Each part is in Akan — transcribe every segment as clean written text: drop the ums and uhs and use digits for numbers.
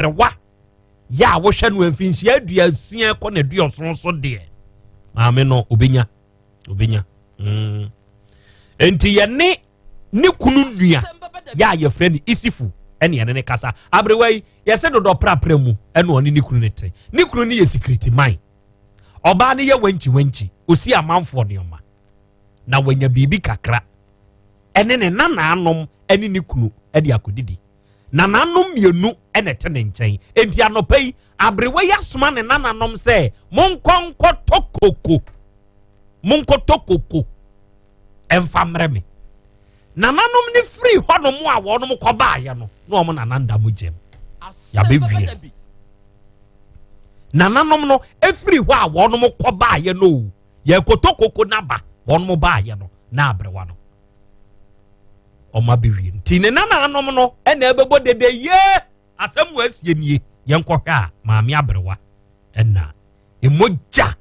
abrewa ya wo hwe no amfinsi aduasia kɔ na duoson so de maame no obenya enti ye ne kunu nua ya ye frɛ ni isifu ene ye ne kasa abrewa yi ye se dodo prapra mu ene oni ne kunu ne te ne kunu ne ye security man oba ne ye wanchi osi amanfo ne oma na wanya bibi kakra ene ne nananom ene ne kunu ede akodidi nananom mienu ene te ne nkyɛn enti anopai abrewa ya soma ne nananom sɛ monkonko tokoko emfa mreme nananom ne free honom a wonom kɔba ye no na omo nananda mu gem ya bewie nananom no efiri hɔ a wonom kɔba ye no ye kotokoko naba wonom ba ye no na abrewa no oma bewie nti ne nananom no ena ebebo dede ye asɛm wasie nie ye nkɔhwɛ a maame abrewa ena emogya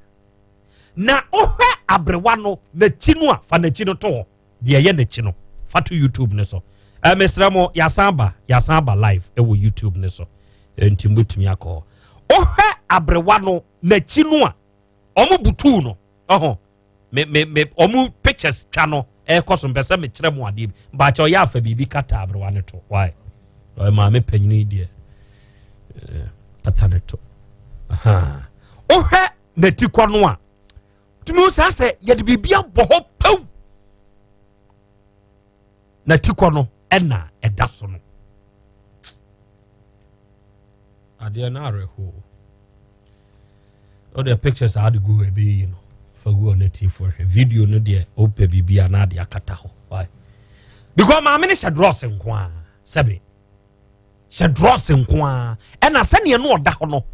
na ohwɛ abrewa no na chi no a fa na chi no to de ye na chi no fa to YouTube ne so mesramo yasamba live ewo YouTube ne so enti mutumi akɔ ohwɛ abrewa no na chi no a omo butu no me omo pictures twa no koso mpese me kyerɛ mu ade ba cha ya afa bibi kata abrewa ne to why ma me panyini die kata ne to ohwɛ na ti kɔ no a tumi sa sɛ ye de bibi abɔ hɔ pau na ti kɔ no ɛna ɛda so no ade na areho all the pictures are go be you know for go on the TV for video no there ope bibia na de akata ho why because ma me ne shadros nko a sebe shadros nko a e na sane no oda ho no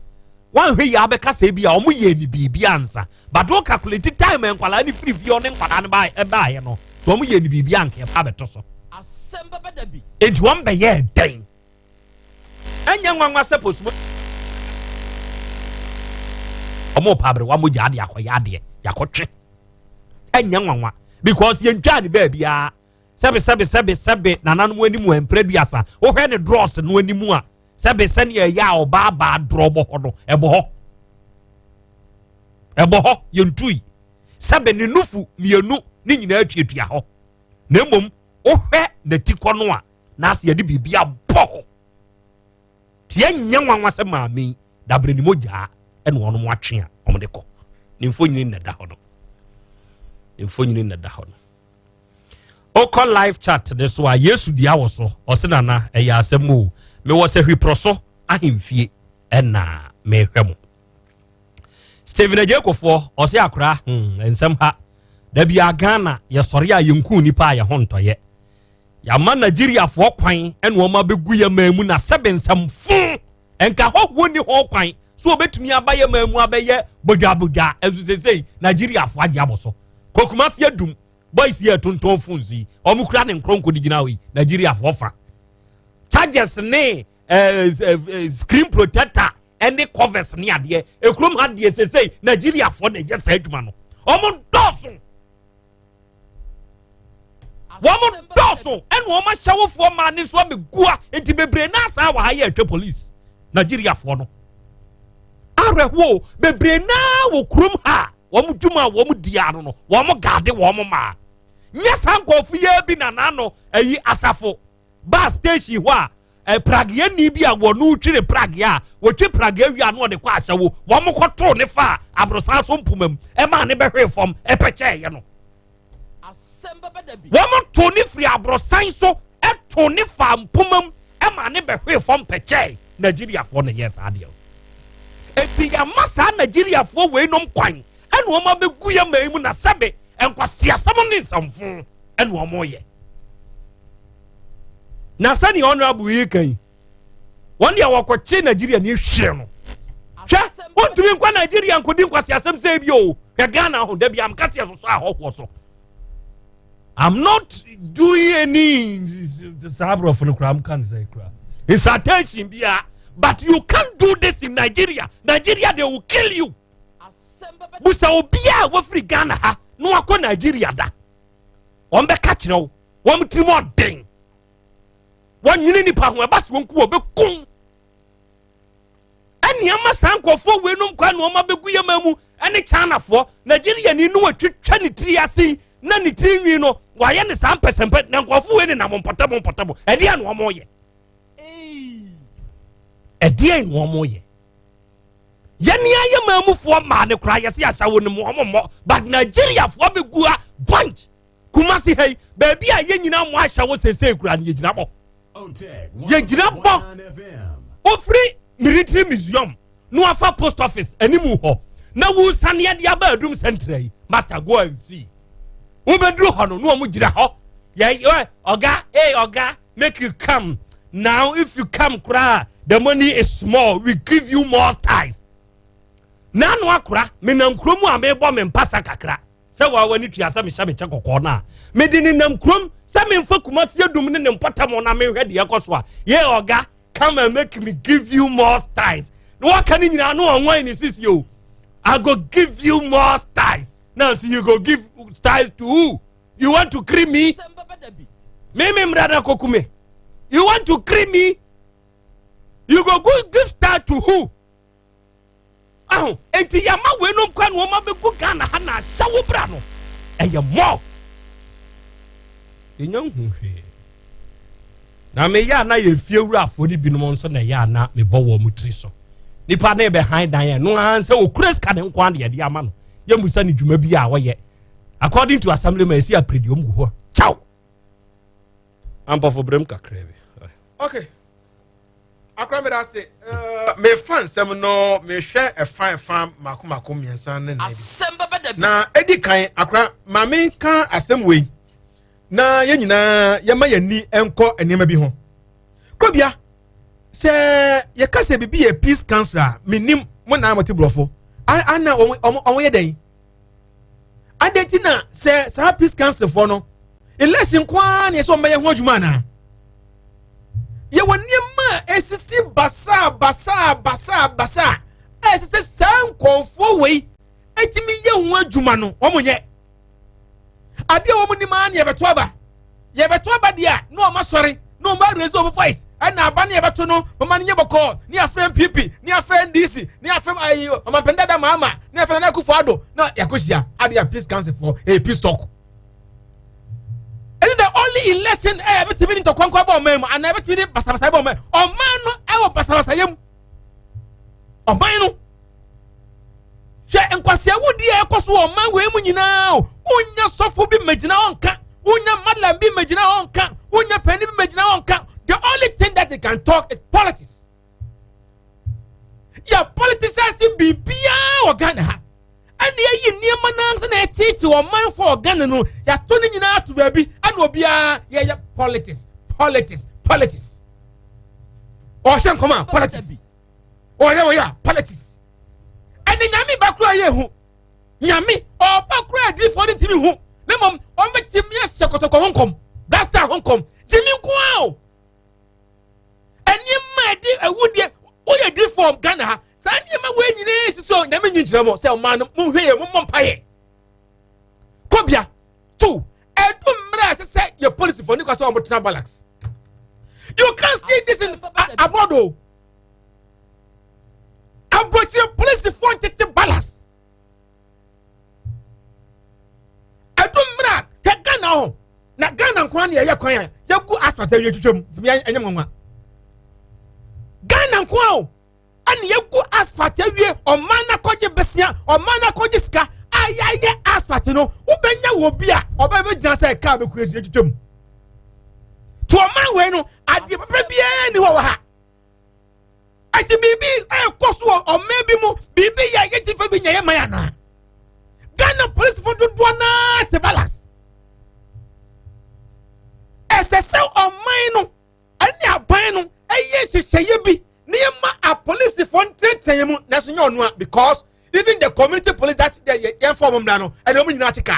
wan hwe ya be kasa bia o mo ye ni bibia ansa but do calculate time enkwala ni free view ne nkwala ne ba ye no so o mo ye ni bibia anka pa beto so Asem Beba Dabi enti won be ye den anya nwanwa suppose omo pabre wa mo jade akoyade yakotwe enya nwanwa because ye ntwa ne ba bia sebe nananu animu empreduasa wo hwe ne dross no animu a sebe sene ya oba ba drobo ho no ebo ho ye ntui sebe ne nufu mienu ne nyina atuatua ho na mmom wo hwe na tikɔ no a na ase ye de bibia bɔ tie nya nwanwa se maami dabre ni moja ene wono mo atwe a omde kɔ ne mfonyini na da ho no oko live chat de so a yesu dia wo so ose na eya asɛm o me wo se hwiproso ahemfie ɛna me hwɛmo Steven Ejekofo ose akora ensɛm ha da bia Ghana ye sɔre a yenku nipa ye hontoye ya ma Nigeria fo kwan ene wo ma begu ye maamu na sebensam fu enka hɔho ni ho kwan so obetumi abaye maamu abaye bodwaboda ezusesei Nigeria fo age aboso kokumas ye dum boys ye tonton funzi omukura ne nkronko digina wi Nigeria fo fa charges ne screen protector and the covers ni ade ekrom ha de sesei Nigeria fo na ye sa adwuma no omo doso woman doso and woman shower for man is what be gua enti bebre na sa wa ha ye atwa police Nigeria fo no arewo bebre na wo krum ha wo dwuma wo dia no wo gade wo ma nya sankofu ye bi na no ayi asafo bus station ho a Prague ye ni bi a wo no twire Prague a wo twe Prague awia no de kwa ahyawo wo koto ne fa abrosan so mpumam e ma ne behwe fom e peche ye no Asem Beba Dabi woman toni free abrosan so e toni fa mpumam e ma ne behwe fom peche Nigeria for na yes adio eti ya masa Nigeria for we nom kwan ene wo ma begu ya maimu na sebe enkwase asam ne nsamfo ene wo mo ye na sani honorable yi kan won dia wakoche Nigeria ni hwe no hwe won tumi nkwa Nigeria nkodi nkwase asam se bi o hwe Ghana ho da bi am kase so ahokwo so I'm not doing any sabro for no crime can say crap. It's attention bia, but you can't do this in Nigeria. Nigeria they will kill you. Busa obia wo free Ghana ha no akọ Nigeria da. Won be catch no, won timo den. Won yini ni pa ho e bas won ku obe kun. niama sankofo wenum kwa no ma begu yamamu ene China fo Nigeria ni no atwetwa ne tri ase na ne tri nwi no wa ye ne sam pesempe na nkofo we ne na mompotabo e dia no mo ye e dia no mo ye yani ayamamu fo ma ne kra ye se asawo ne mo but Nigeria fo begu a bunch Kumasi hey baby a ye nyina mo ahya wo sese kura ne gyina bo OTEC ye gyina bo ofri military museum no afa post office animu ho na wo sane de aba adum central master go and see wo bedru ho no mo gyina ho ye oga make you come now. If you come kura the money is small, we give you more styles na no akura me nam kromu a me bo me mpasa kakra se wa wani tuasa me shabe chekoko na me di ni nam krom se me mfa Kumasi adum ne mpotamo na me hwede yakoso a ye oga come and make me give you more styles no what can you no onwan ni sis yo I go give you more styles now see you go give styles to who you want to cream me Asem Beba Dabi me mrada kokume you want to cream me you go give style to who enti yama wenum kwa no ma begu Ghana ha na shawo bra no eye mo enyan huhwe na me ya na ye fiewura afori binom nso na ya na me bowo mutri so nipa na behind dan no anse okures ka ne nkwa na ye de ama no ye musa ne dwuma bi a wo ye according to assemblyman esi apredium gu ho ciao ampa for brem kakra bi okay akrame da say me fan sem no me hwe e fan makoma miensan ne Asem Beba Dabi na edi kan akra ma me kan asem we na ye nyina ye ma yani enko enema bi ho Krobea se ye ka se bibi ye peace council minim mo na amati blofo ana omo ye den adeti na se sa peace council for no election kwa na so me ye ho adwuma na ye woniema esisi basa esisi sankofo we etimi ye ho adwuma no omonye ade wo muni ma na ye beto aba dia no o masori no ma raise of voice na aba na ye beto no mama nye boko ni afrem PP ni afrem DC ni afrem ayo mama pendada mama ni afrem na kufu ado na yakosia ade ya peace council for peace talk. Is the only election between to kwankwa ba omem and between basabasa ba omem oman no e wo basabasa yam oman no hwe enkwase wudi e koso oman we mu nyina unya sofo bi magina onka unya madlam bi magina onka unya pani bi magina onka. The only thing that they can talk is politics. Yeah, politicians be bia o Ghana ha and ye niema nangs na etiti o man for Ghana no ya to ni nyina to baby and obia ye politics o shen come on politics o ya politics and nyame bakura ye hu nyame o bakura di for the tv hu na mom o metimi ye sekotoko honkom blaster honkom jimi kwao anyima di awudie o ye di from Ghana ha sanyema we nyine siso nyame nyinjira mo se man mu hweye mo mpaye Krobea 2 edumra se your policy for nikwa so omotena balance. You can't see this in abroad o abroad your policy for tete balance edumra ke Ghana ho na Ghana nkwan ye kwan ya ku asfalt ye twetwam timi anyam nwa Ghana nkwan and ye go asphalt ewie omana koje besia omana koje ska ayaye asphalt no ubenya wo bia oba be gina say car be kuetie tutum to oman we no ade pepe bia ni wo ha ati bibi koso oman bi mu bibi ya ye ti fa bi nya ye man ana Ghana police for do na te balance esese oman no ani aban no eye hyehyeye bi Niyama a police the front temu national because even the community police that they inform them and they don't know.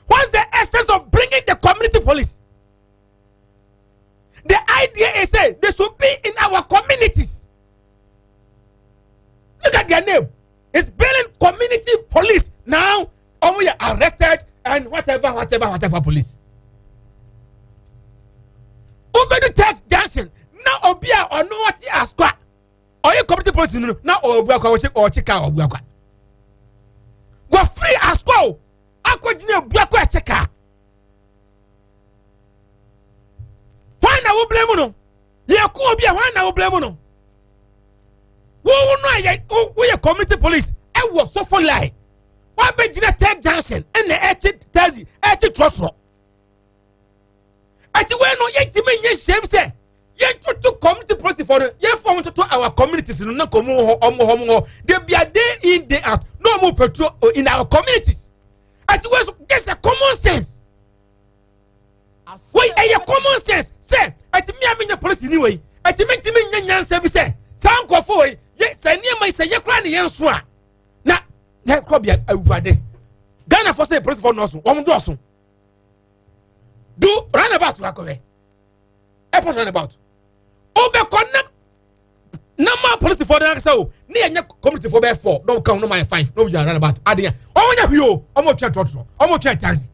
What's the essence of bringing the community police? The idea is that they should be in our communities. Look at their name. It's building community police. Now, we are arrested and whatever police. Ubedu take Johnson. Now obia or no what askwa police no na obuakwa o chika obuakwa go free as go akogina obuakwa e chika why na wo blame no ye ko obi a why na wo blame no wo no ye wo community police e wo so for lie wa be gina Tech Junction en na taxi trustro ati we no ye ti me nye shame say ye to community police for ye form to our communities no na komo ho they be a day in day out no more patrol in our communities ati we so get a common sense we a common sense say ati me amenya police ni we ati me nya nyansa bi say san kofo we ye say ni mai say ye kra ne yen so a na Krobea awurade Ghana for say police for no so won do so do run about akowe airport run about obe connect nama police for the say o ni enye community for be 4 no count no my 5 no we run about adia onya hwi o omo twa trotro omo twa taxi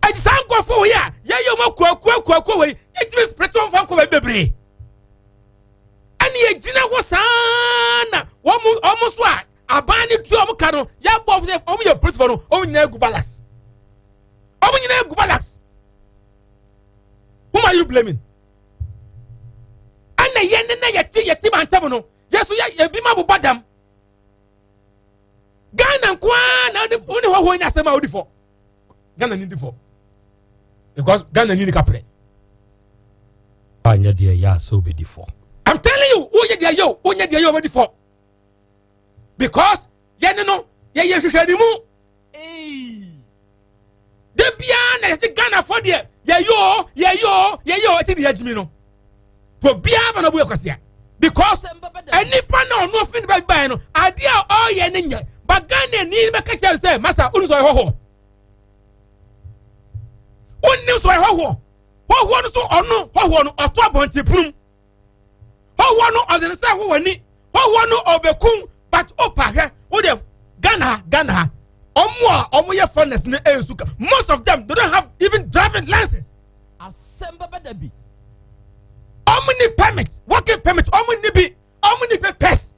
I san go for ya ye yo makwa we it means preton fan ko bebre ani e gina wo sana omo so a abani tu omo ka no ya bo omo ye police for no omo nyina gu balance omo nyina gu balance. Whom are you blaming? Anna yeti mantam no yeso ya bima bu badam Ghana kwa na oni ho nya sema odi for Ghana need for because Ghana need kapre anya dia ya so be di for. I'm telling you onya dia yo be di for because yene no ye hwehwadi mu de bia na se Ghana for there ye yo eti di hajimi no to bia ba na bu yakwase because any pa na no fin ba no ade a o ye ne nya ba Ghana ni be ka chere say masa unu so ho onni so ho no so ono ho no oto abonti prum ho no odene say ho wani ho no obekun but opa wo de Ghana omo ye foreigners ne ensuka most of them they don't have even driving license. Asem Beba Dabi. Omni permit, working permit, omni papers.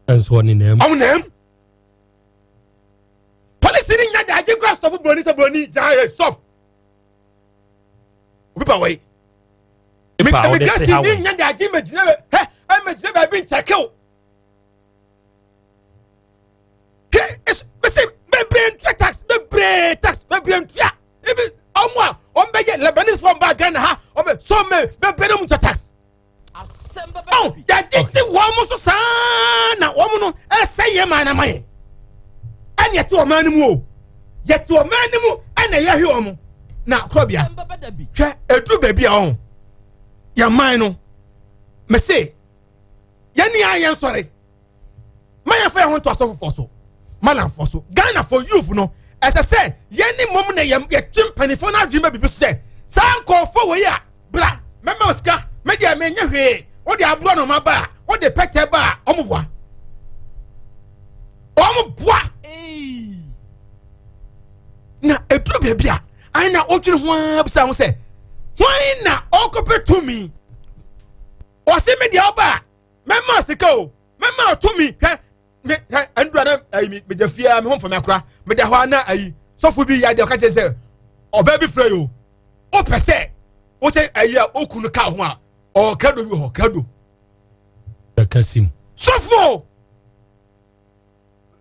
And so on in them. On them. Police in Yada, I just stop Brony, stop. Whip away. Immigration in Yada, I'm a job I've been checked out. It's my brain tax, my brain. Even on be Lebanese from Ghana ha so me be tax Asem Beba oh Dabi. ya diti wo mo so sana wo no eseye man amaye an yeti o man mu o yeti o man mu an na ye hwe o mo na Krobea Asem Beba Dabi. hwe edu ba bia o ya man no me say ya ni ayen sori man ya fa ho to asofo so malam for so Ghana for youth no as I say yeni mom na ye tim panifo na adwuma bibi say san kofo we ya bra mema oska me dia me nya hwe wo de abro no maba wo de pete ba omoboa na edru bebia ai na otwiri ho abisa ho say why na okope to me o se me dia oba mema sika o mema to me me andura na ayi me jafia me ho fam akra me da ho na ayi sofo bi ya de o ka che say oba bi frɛ yo o pese o che ayi a okunu ka ho a o kado bi ho kado the kasim sofo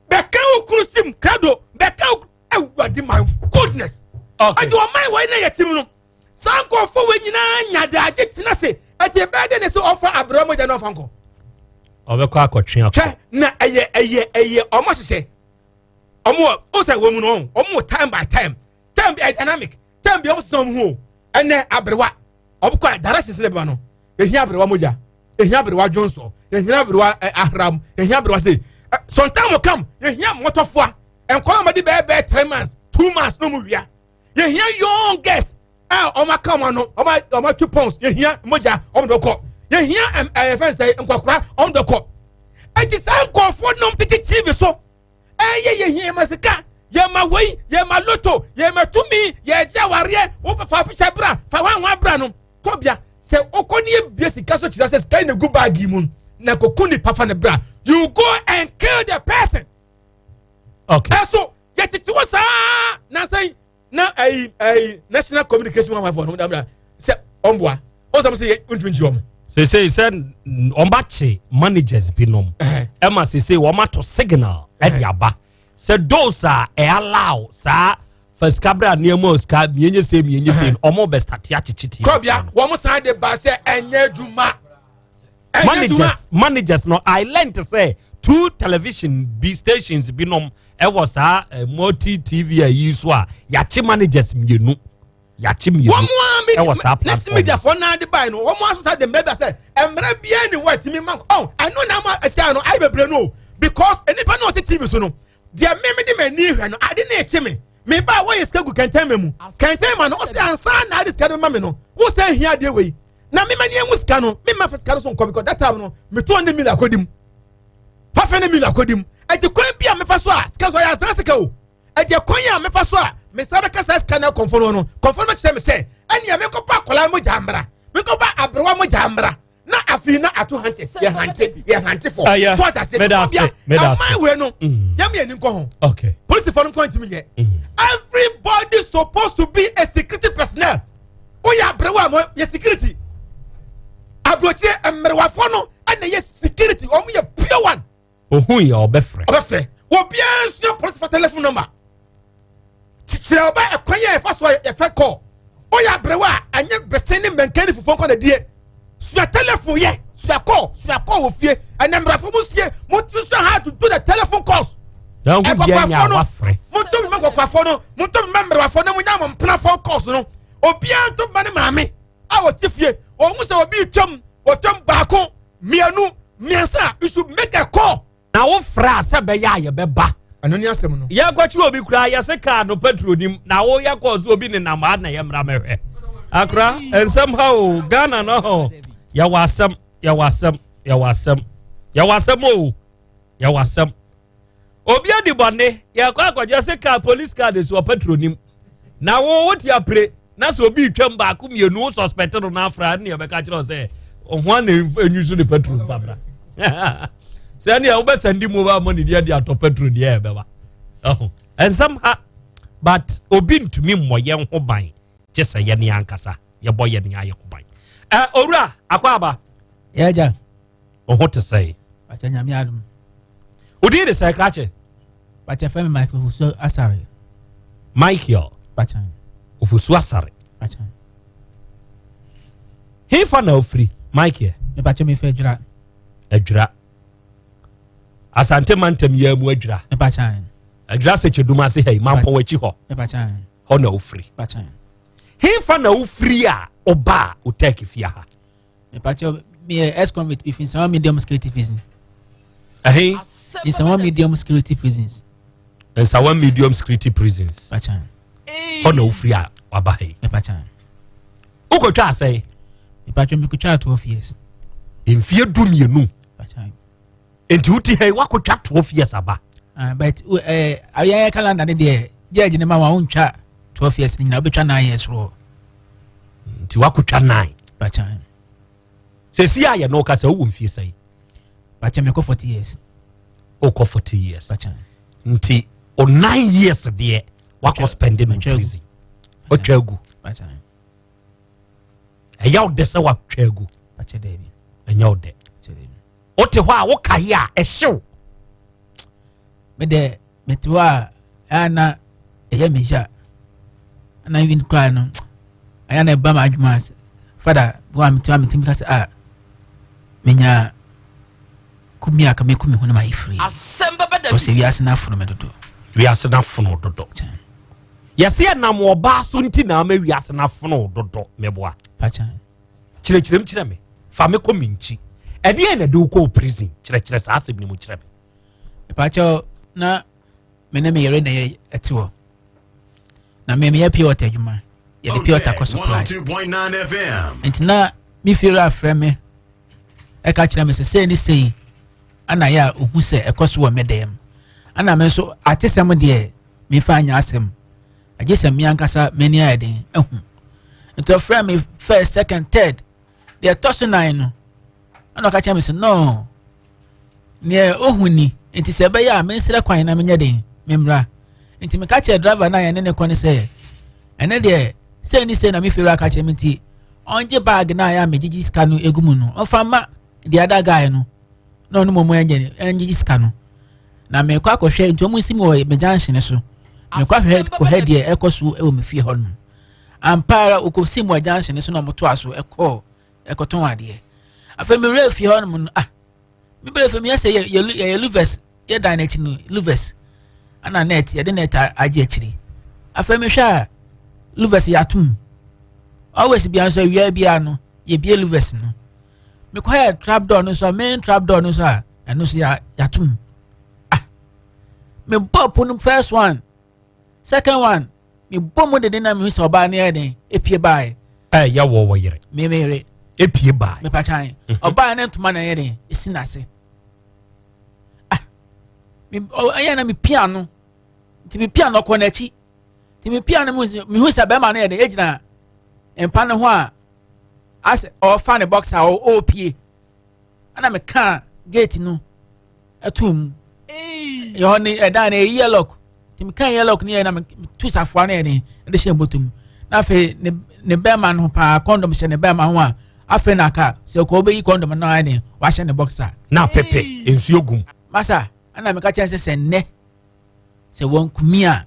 be ka okunu sim kado be ka awadi my goodness okay ajo my why na yetim no sanko fo we nyina nya da agitina se ati be de ne so offer abramo de no fanko obekọ akọtwe akọ na eye omo hyehyɛ omo o say wo mu no omo time by time be dynamic time be omo some ho ene abrewa obekọ directions le ba no ehia abrewa moja ehia abrewa jonso ehia abrewa ahram ehia abrewa say sometime will come ehia motofoa enkola madi be 3 months 2 months no mu wia ehia young girls omo come no omo 2 pounds ehia moja omo dokọ yehia fence nkwakura on the cop enti san kofo nom titi TV so yehia masika ye ma wei ye ma loto ye ma tumi ye jaware wo fa picha bra fa wan bra no Krobea se okoni basic so chira se sky na go bag mu na kokuni papa ne bra you go and kill the person. Okay. So yetiti wo sa na say na national communication one for no say omboa o some say untwinji om say ombache managers binom ema say wo mato signal e dia ba say those are allow sa first cabra niemo ska mienye say omo be start ya chichiti Krobea wo mo san de ba say enye djuma managers no I learned to say 2 television stations binom e was multi TV so yachi managers mienu yachi mienu e was platform media for na de buy no wo mo aso say the media say emre bia ni what me man oh I know na ma say no I bebre no because enipa no TV so no dia me de mani hwe no ade na eche me ba wo yeskagu kenten me mu kenten ma no o say ansa na ade ska me no wo say hia de we na me mani emu ska no me ma fiska so nko because that time no me 200 million akodim fafene million akodim e ti kwan bia me fa so a ska so ya san sika o e de kwan ya me fa so a me sabe ka sa ska na konforo no konforo che me say ania me ko pa kola mo jambra me ko ba abrewa mo jambra na afi na ato hante ye hante for so ata se bia am we no ya me ani nko ho okay police for no point me nye everybody supposed to be a security personnel o ya abrewa mo ye security abroche emrewafo no ana ye security o mo ye pure one ohun ya obefre wo bia nso police for telephone number tire oba ekwanya e fa so e fa call o ya abrewa anye beseni menkani fufon ko na die so telephone ye so call wo fie enemrafo mo sie mo tu so how to do the telephone calls dan go dia nya wafre mo to mi makwafo no mo to mi memrewafo no mo nya mo mpna phone calls no obia to ba ne maame a wo tifie o mu se obi twam o twam baako mianu miensa you should make a call na wo fra se be ya ye be ba ano ni asem no ya kwachi obi kura ya se ka no petronim na wo ya kwa so obi ne na ma na ye mra mehwe akra and somehow Ghana no ya wasam obi adi bone ya kwa kwaje se ka police car de so petronim na wo ti apre na so obi twam ba ku mienu suspect no na afra na ye be ka kire say ohwa na enyu so de petrol fabra say na wo be sandi mobile money dia dia to petrol dia be ba oh and somehow but obi ntumi mmoye ho ban je say ye ne ankasa ye boye ne aye ho ban owura akwaba Yaja. What to say? Batanya mi adum. Udi de say krache. Batya femi Mike Ofusu Asare. Mike yo. Batanya. Ofusu Asare. Batanya. He fa na ofri. Mike ye. Me batya me fe djura. Adjura. Asante mantem ye mu adjura. Me batanya. Adjura se cheduma se hey mampon wachi ho. Me batanya. Ho na ofri. Batanya. He fa na ofri a oba OTEC fia ha. Me batya me ex-convict if in some medium security prison. Hey. In some medium security prisons. And some medium security prisons. Batanya. Ho na ofri a oba hey. Me batanya. Uko twa say. Me batya me kucha 12 years. Mfie du mienu. Batanya. Enti uti hey wakotwa 12 years aba. But aye calendar ne de judge ne ma wa untwa 12 years ni na obetwa 9 years ro. Enti wakotwa 9. Batanya. Se si aye no ka se wo mfie sai. Batanya me ko 40 years. Oko 40 years. Batanya. Nti o 9 years de wako spend in prison. O twegu. Batanya. Eya o de se wa twegu. Batanya David. Enya o de. O te ho a wo kae a ehyew. Me de metwa ana eya meja. Ana even cry no. Ayana ba ma adwuma. Father, wa metwa metim ka say menya kumia ka me kumi ho na mai free. Asem Beba Dabi. O se wi asena fono me dodo. Wi asena fono dodo. Yesi anam oba so nti na ma wi asena fono dodo meboa. Pacha. Kire me. Fa me kominchi. Ede e na de ko prison. Kire sa asem ni mu kire me. Pacha na me na me yere na ye etiwo. Na me ye pure water adwuma. Ye de pure water cost supply. 102.9 FM. Entina mi feel afre me. E ka kire me se ni sei. Ana ya ohu se ekoso wo medem. Ana me so atesem de me fa anya asem. Agesem mi ankasa mani aden ehu. Nto frame me first, second, third. they toss nine no ana ka chama se no ne ohuni enti se be ya me nsira kwan na menye den memra enti me ka che driver na ye ne kwan se ene de se ni se na me fira ka che me nti onje bag na ya me gigi scan egumu no ofama the other guy no no momo enje gigi scan na me kwa hwe nti omu simi wo me junction so me kwa hwe ko head e ekoso e wo me fie hon ampara ukosim wa junction so na moto aso ekoton ade afa me re fie hon mu me bele fe me say ye luvers ye dynamic no luvers ana net ye de net age akiri afa me hwa luvers ya tum always be answer we bia no ye bia luvers no me kwa trap door no so main trap door no so eno so ya tum me bop no first one second one me bom de na me so ba na eden epie bae ya wo yere me mere epie bae me pa chan oba na ntuma na eden esi na se me aya na me piano ti me piano ko na chi ti me piano me hu sa be ma na eden ejina empa ne ho a as o fa ne boxer o pie ana me ka gate no atum yo ni edan e yellow tim kan yellow ni na tu safwa na ni de she motum na fe ne bema no pa condom she ne bema ho a afe na ka se ko be yi condom na ni wa she ne boxer na pepe ensuo gum masa ana me ka chense se ne se won kumia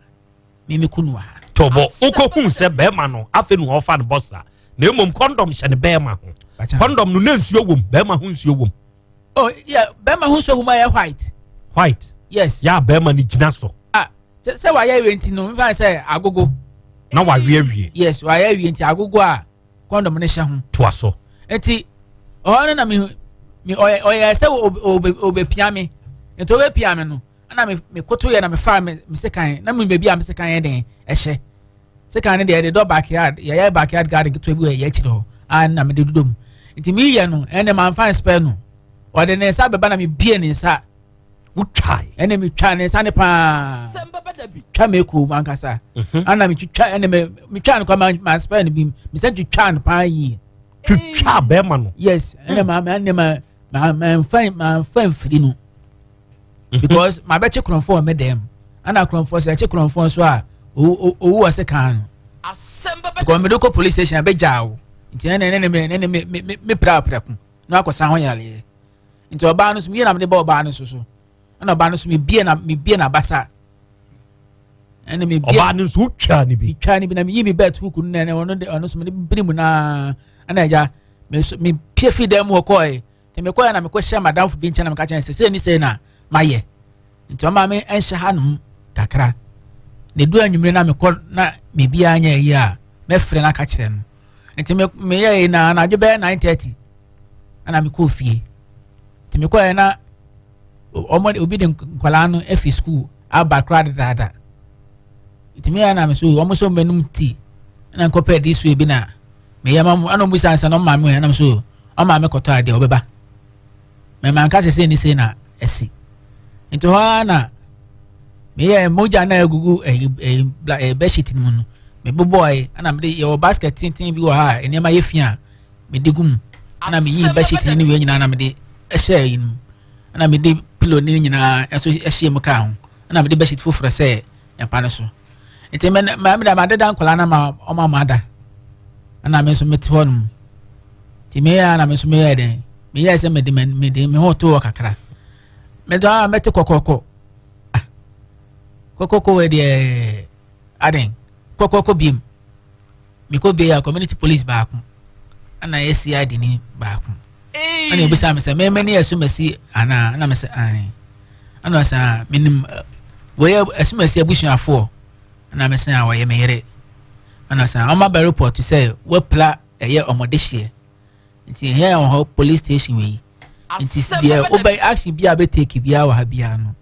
me kunwa tobo ukohun se bema no afe no ofa ne boxer na emom condom she ne bema ho condom no na ensuo gum bema ho ensuo gum oh yeah bema ho so huma ya white yes ya bema ni gina so se wa ya wienti no mfa se agogo na wa wie yes wa ya wienti agogo a condom ne hye ho to aso enti o na mi o se obe piame enti obe piame no na me koto ye na me fa me sekan na me bebi a me sekan ye den ehye sekan ne de do backyard ya backyard garden to ebi ye chiro na me de dudom enti mi ye no ene man fan spare no o de ne sa beba na me bie ne sa utwai ene mi twa ne sa ne pa Asem Beba Dabi twa me ku mankasa ana mi twa ene mi twa ne kwa ma spare ne bi mi se twa ne pa yi twa bema no yes ene ma fan free no because my beche kronfo me dem ana kronfo se che kronfo so a owu ase kan Asem Beba Dabi me do police station abejawo nti ene me pra ku no akosa ho yale nti oba no so me na me de ba oba no so ana oba no so me bie na basa ene me bie oba no so twa ni bi na me yi me bet hook no na ono so me de birimu na ana ja me pie fi dem ho koy te me koy na me ko share madam fu bi ncha na me ka chen se ni se na maye nti o ma me enhye hanum kakra ne du anwumre na me ko na me bia anya yi a me frɛ na ka kire no nti me ye na adwo be 9:30 ana me ko fie nti me koy na obi de nkwala no efi school aba crowd dada nti me na me so omo so menum ti na nko pɛ di so ebi na me ya mamu ana musa ansa no ma me na me so o ma me kɔtɔ ade obeba me man ka se ni se na esi nti ho na me ye moja na egugu bedsheet ni mu no me boy ana me de your basket tintin bi wo ha eni ma ye fia me de gum ana me yi bedsheet ni we nyina na me de ehye yin ana me de pillow ni nyina eso ehye mu ka ho ana me de bedsheet foforo se empa ne so nti me da ma de dan kola na ma o ma da ana me so meti honum ti me ya na me so me ya den me ya se me de me ho to kakra me do a meti kokoko we de aden kokoko bim me ko be ya community police ba ku ana yesi adini ba ku ana obisa me se me ni asumasi ana me se an ana sa minim we asumasi abusuafo ana me se a wo ye me yere ana sa ama ba report say we pla eye omodehie nti here on police station we nti there obey action bia be take bia wa ha bia no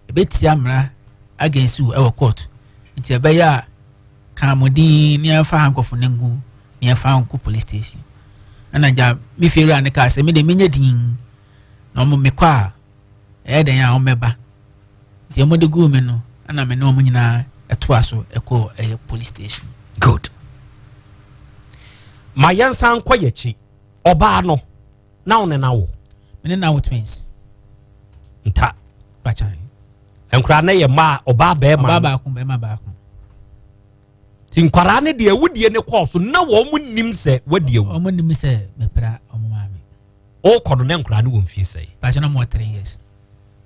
e be tia mra against you e court nti e be ya kamodin ni afa hankofo nengu ni afa hanko police station ana ja mi fere an ka se me de menye din no mo me kwa e den ya o meba nti e mo de gu me no ana me no mo nyina eto aso e ko police station good my yansan kwayechi oba no now ne nawo me na wo twins nta bachan enkura na ye ma oba be ma ba ko ti nkwara ne de awudie ne course na wo mu nim se wadie wu o mu nim se me pra o mu maami o kodo ne nkwara ne wo mfie sei bachan na mo 3 years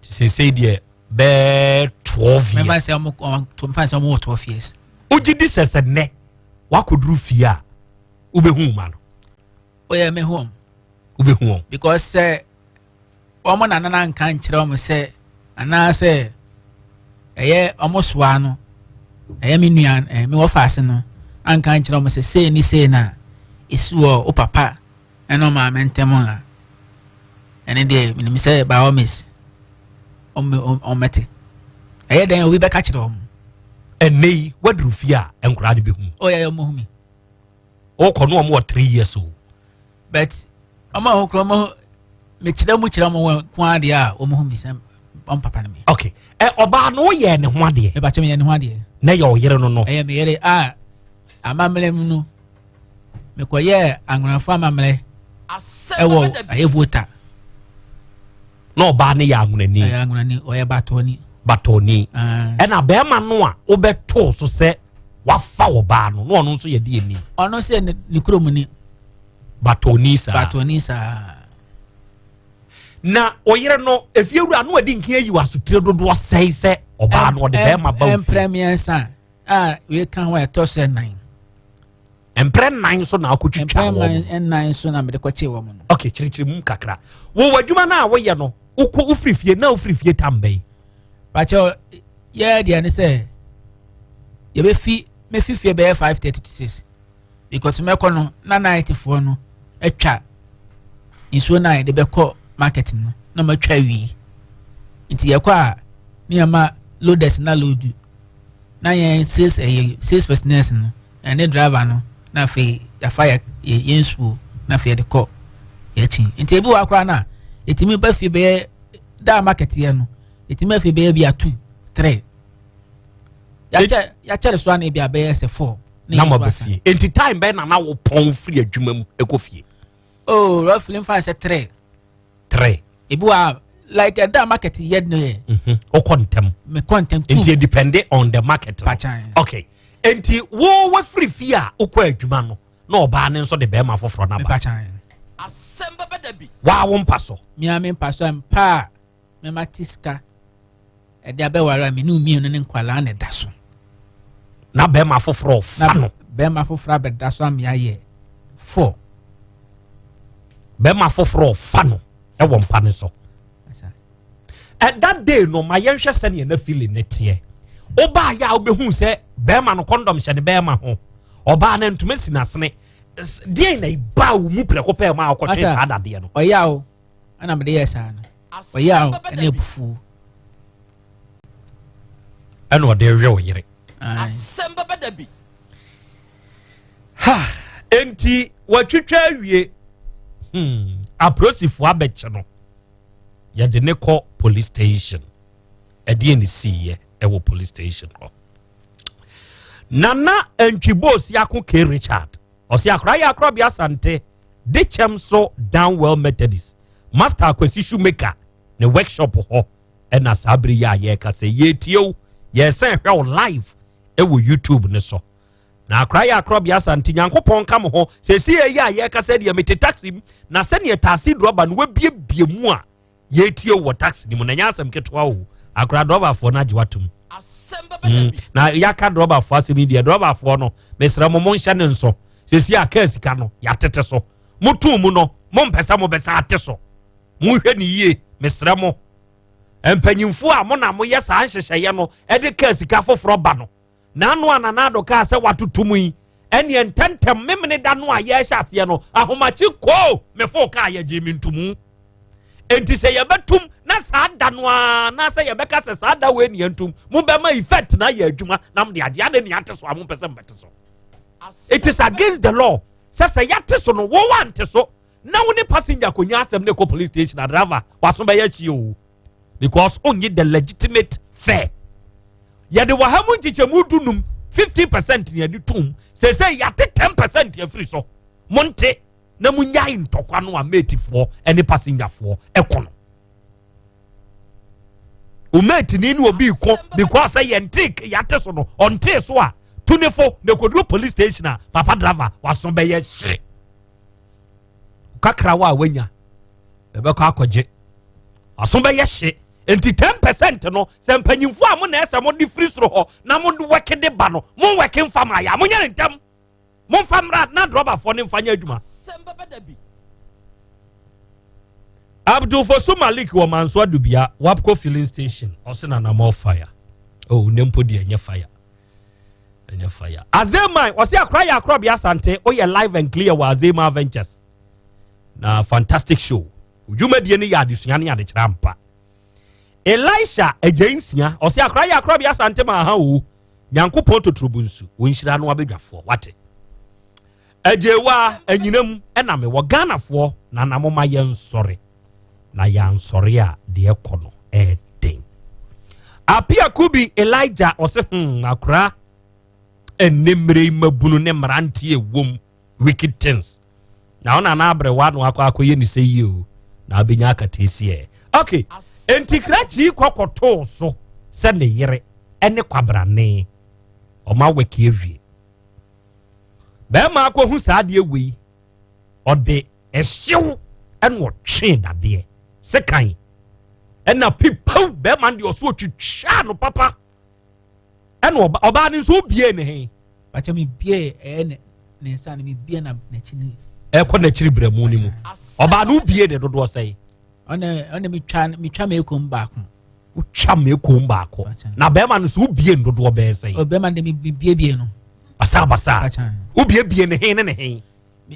ti say de be 12 me years fa se o mu to fa se o mu 12 years ugidi sese ne wakoduru fie a ubehu ma no o ye me home ubehu because omo na nana nka nkyere omo se ana se eye omo soa no eye me nuan me wo faase no anka nkyere omo se ni se na isuo o papa eno ma mentem ha ene de minim se ba omis omete eye den we be ka kyere omo enei waduru fie a enkura ne behu o ye omo humi o kono omo 3 years old but omo ho kro omo me kyerɛ mo kwa de a omo humi se on papa ne me okay oba no ye ne ho ade me ba kyɛ me ye ne ho ade na ye oyere no eye me yere a amamle mu no me koye anwonafo amamle ewo aye vota na oba ne ya anwonani aye anwonani oye batoni na be ma no a obeto so se wafa oba no no nso ye de ani ono se ni kurom ni batoni sa na oyere no efiewura no adi nkan ayi wasotire dodo sei se oba no de be ma ba ofi premier san we kan wa to se 9 empre 9 so na akotwitwa wo empre 9 so na me de kwache wo no okay chirichiri mum kakra wo wadwuma na wo ye no uko ufrifie na ufrifie tambe pacho ye dia ne se ye be fi me fifie be 5:36 because me kono na 94 no atwa iso na de be ko market no na matwa wi nti ye kwa ni ama loaders na load na ye sales personals no and driver no na fe ya fire ye nsuo na fe de ko ye chi nti ebi wa kra na etimi ba fi be da market ye no etimi fi be bia 2 3 ya chere so na bia be se 4 na mo ba fi enti time be na wo pon free adwuma mu ekofie oh roughly fa se 3 ebi wa like a da market ye no ye o contem me contem too enti depend on the market okay enti wo free fee a ukọ adwuma no na oba ne nso de be ma foforo na ba Asem Beba Dabi wa wo mpaso me mpaso mpa me matiska e de abewara me nu mi no ne nkwala na da so na be ma foforo fa no be ma foforo abeda so am ya ye 4 be ma foforo fa no e wo mpa ne so at that day no my yenhwe se ne na feeling ne tie oba ya obehu se be ma no condom hye ne be ma ho oba na ntuma sinasene die na iba wo mu preko pe ma akotwe sa adade no oya o ana me de yesa no oya o ene bufu eno de hwe o yire Asem Beba Dabi ha enti watwitwa awie aprosifo abeche no ya de ne ko police station edi ni siye ewo police station ho nana entwibos yakon K Richard osi akra ya Krobea Asante de chemso Downwell Methodist master akwasi shoemaker ne workshop ho ena sabri ya ye ka se yetio ye sen hwe live ewo YouTube ne so na akra ya Krobea Asante nyankopon kam ho se si ya ye ka se de mete taxi na se ne taxi driver no wabie mu a yetie wo taxi ni mu na nyasem ketwa wo akra driver fo na agwatum Asem Beba Dabi na yaka driver fo asemi dia driver fo no mesra mo nhya ne nso sesi aka sika no yatete so mutu mu no mo mpesa mo besa ate so mu hwe ni yie mesra mo empanyimfo a mo na mo ye sa nhyehyeye no e de ka sika foforo ba no na anu ananado ka se watotum yi ene ententem memene da no a ye hya ase no ahomachi ko mefo ka ye jemi ntumu enti se ye betum na sa da no a na se ye beka se sa da we ni entum mo be ma effect na ye adwuma na mo de ade ade ni ate so a mo pese mbete so it is against the law say yate so no wo want so na woni passenger konya asem ne ko police station na driver waso be ya chi o because only the legitimate fare ya de wahamu nchichemu dunum 50% ya di tum say yate 10% ya free so monte na munyai ntokwa no a mate for any passenger for ekono o mate ni no obi ko because say yentik yate so no onte so a tunefo na koduro police station a papa driver waso be ye hye kakra wa wanya ebe ko akoje waso be ye hye enti 10% no se mpanyimfo a mo na ese mo di free soro ho na mo do work de ba no mo work mfam aya mo nyere ntem mo mfam rat na driver for ne mfanya adwuma Asem Beba Dabi Abdul Fosu Malik wo manso adubia Wapco filling station osena na more fire oh nempo di enye fire Azema osi akra ya Krobea Asante o ye live and clear wa Azema Ventures na fantastic show udwumadie ni ya adesua ne ya de krampa Elisha agensia osi akra ya Krobea Asante ma ha o Nyankopon totrobunsu wonhyira no abedwafo wate ajewa anyinam ena me wo Ghanafoɔ na namoma ye nsɔre na ya nsɔre a de ekono eden apia kubi Elijah ose akra enemre mabunu ne mrantie wom wicked things na ona na abrewa no akoye ni seyi o na abenya akatesie okay entikrachi kwakoto so se ne yere ene kwabrane oma weki ewie be ma akohu saade ewi ode ehyew eno twe dade se kan ena pipo be ma de oso twitwa no papa eno oba ni so bie ne he bacha mi bie ne nsa ne mi bie na chini ko na chiri bramu ni mu oba no bie de dodo sei ona mi twa me kom ba ko utwa me kom ba ko na be ma no so bie dodo be sei o be ma de mi bie no basa ubie ne he ne he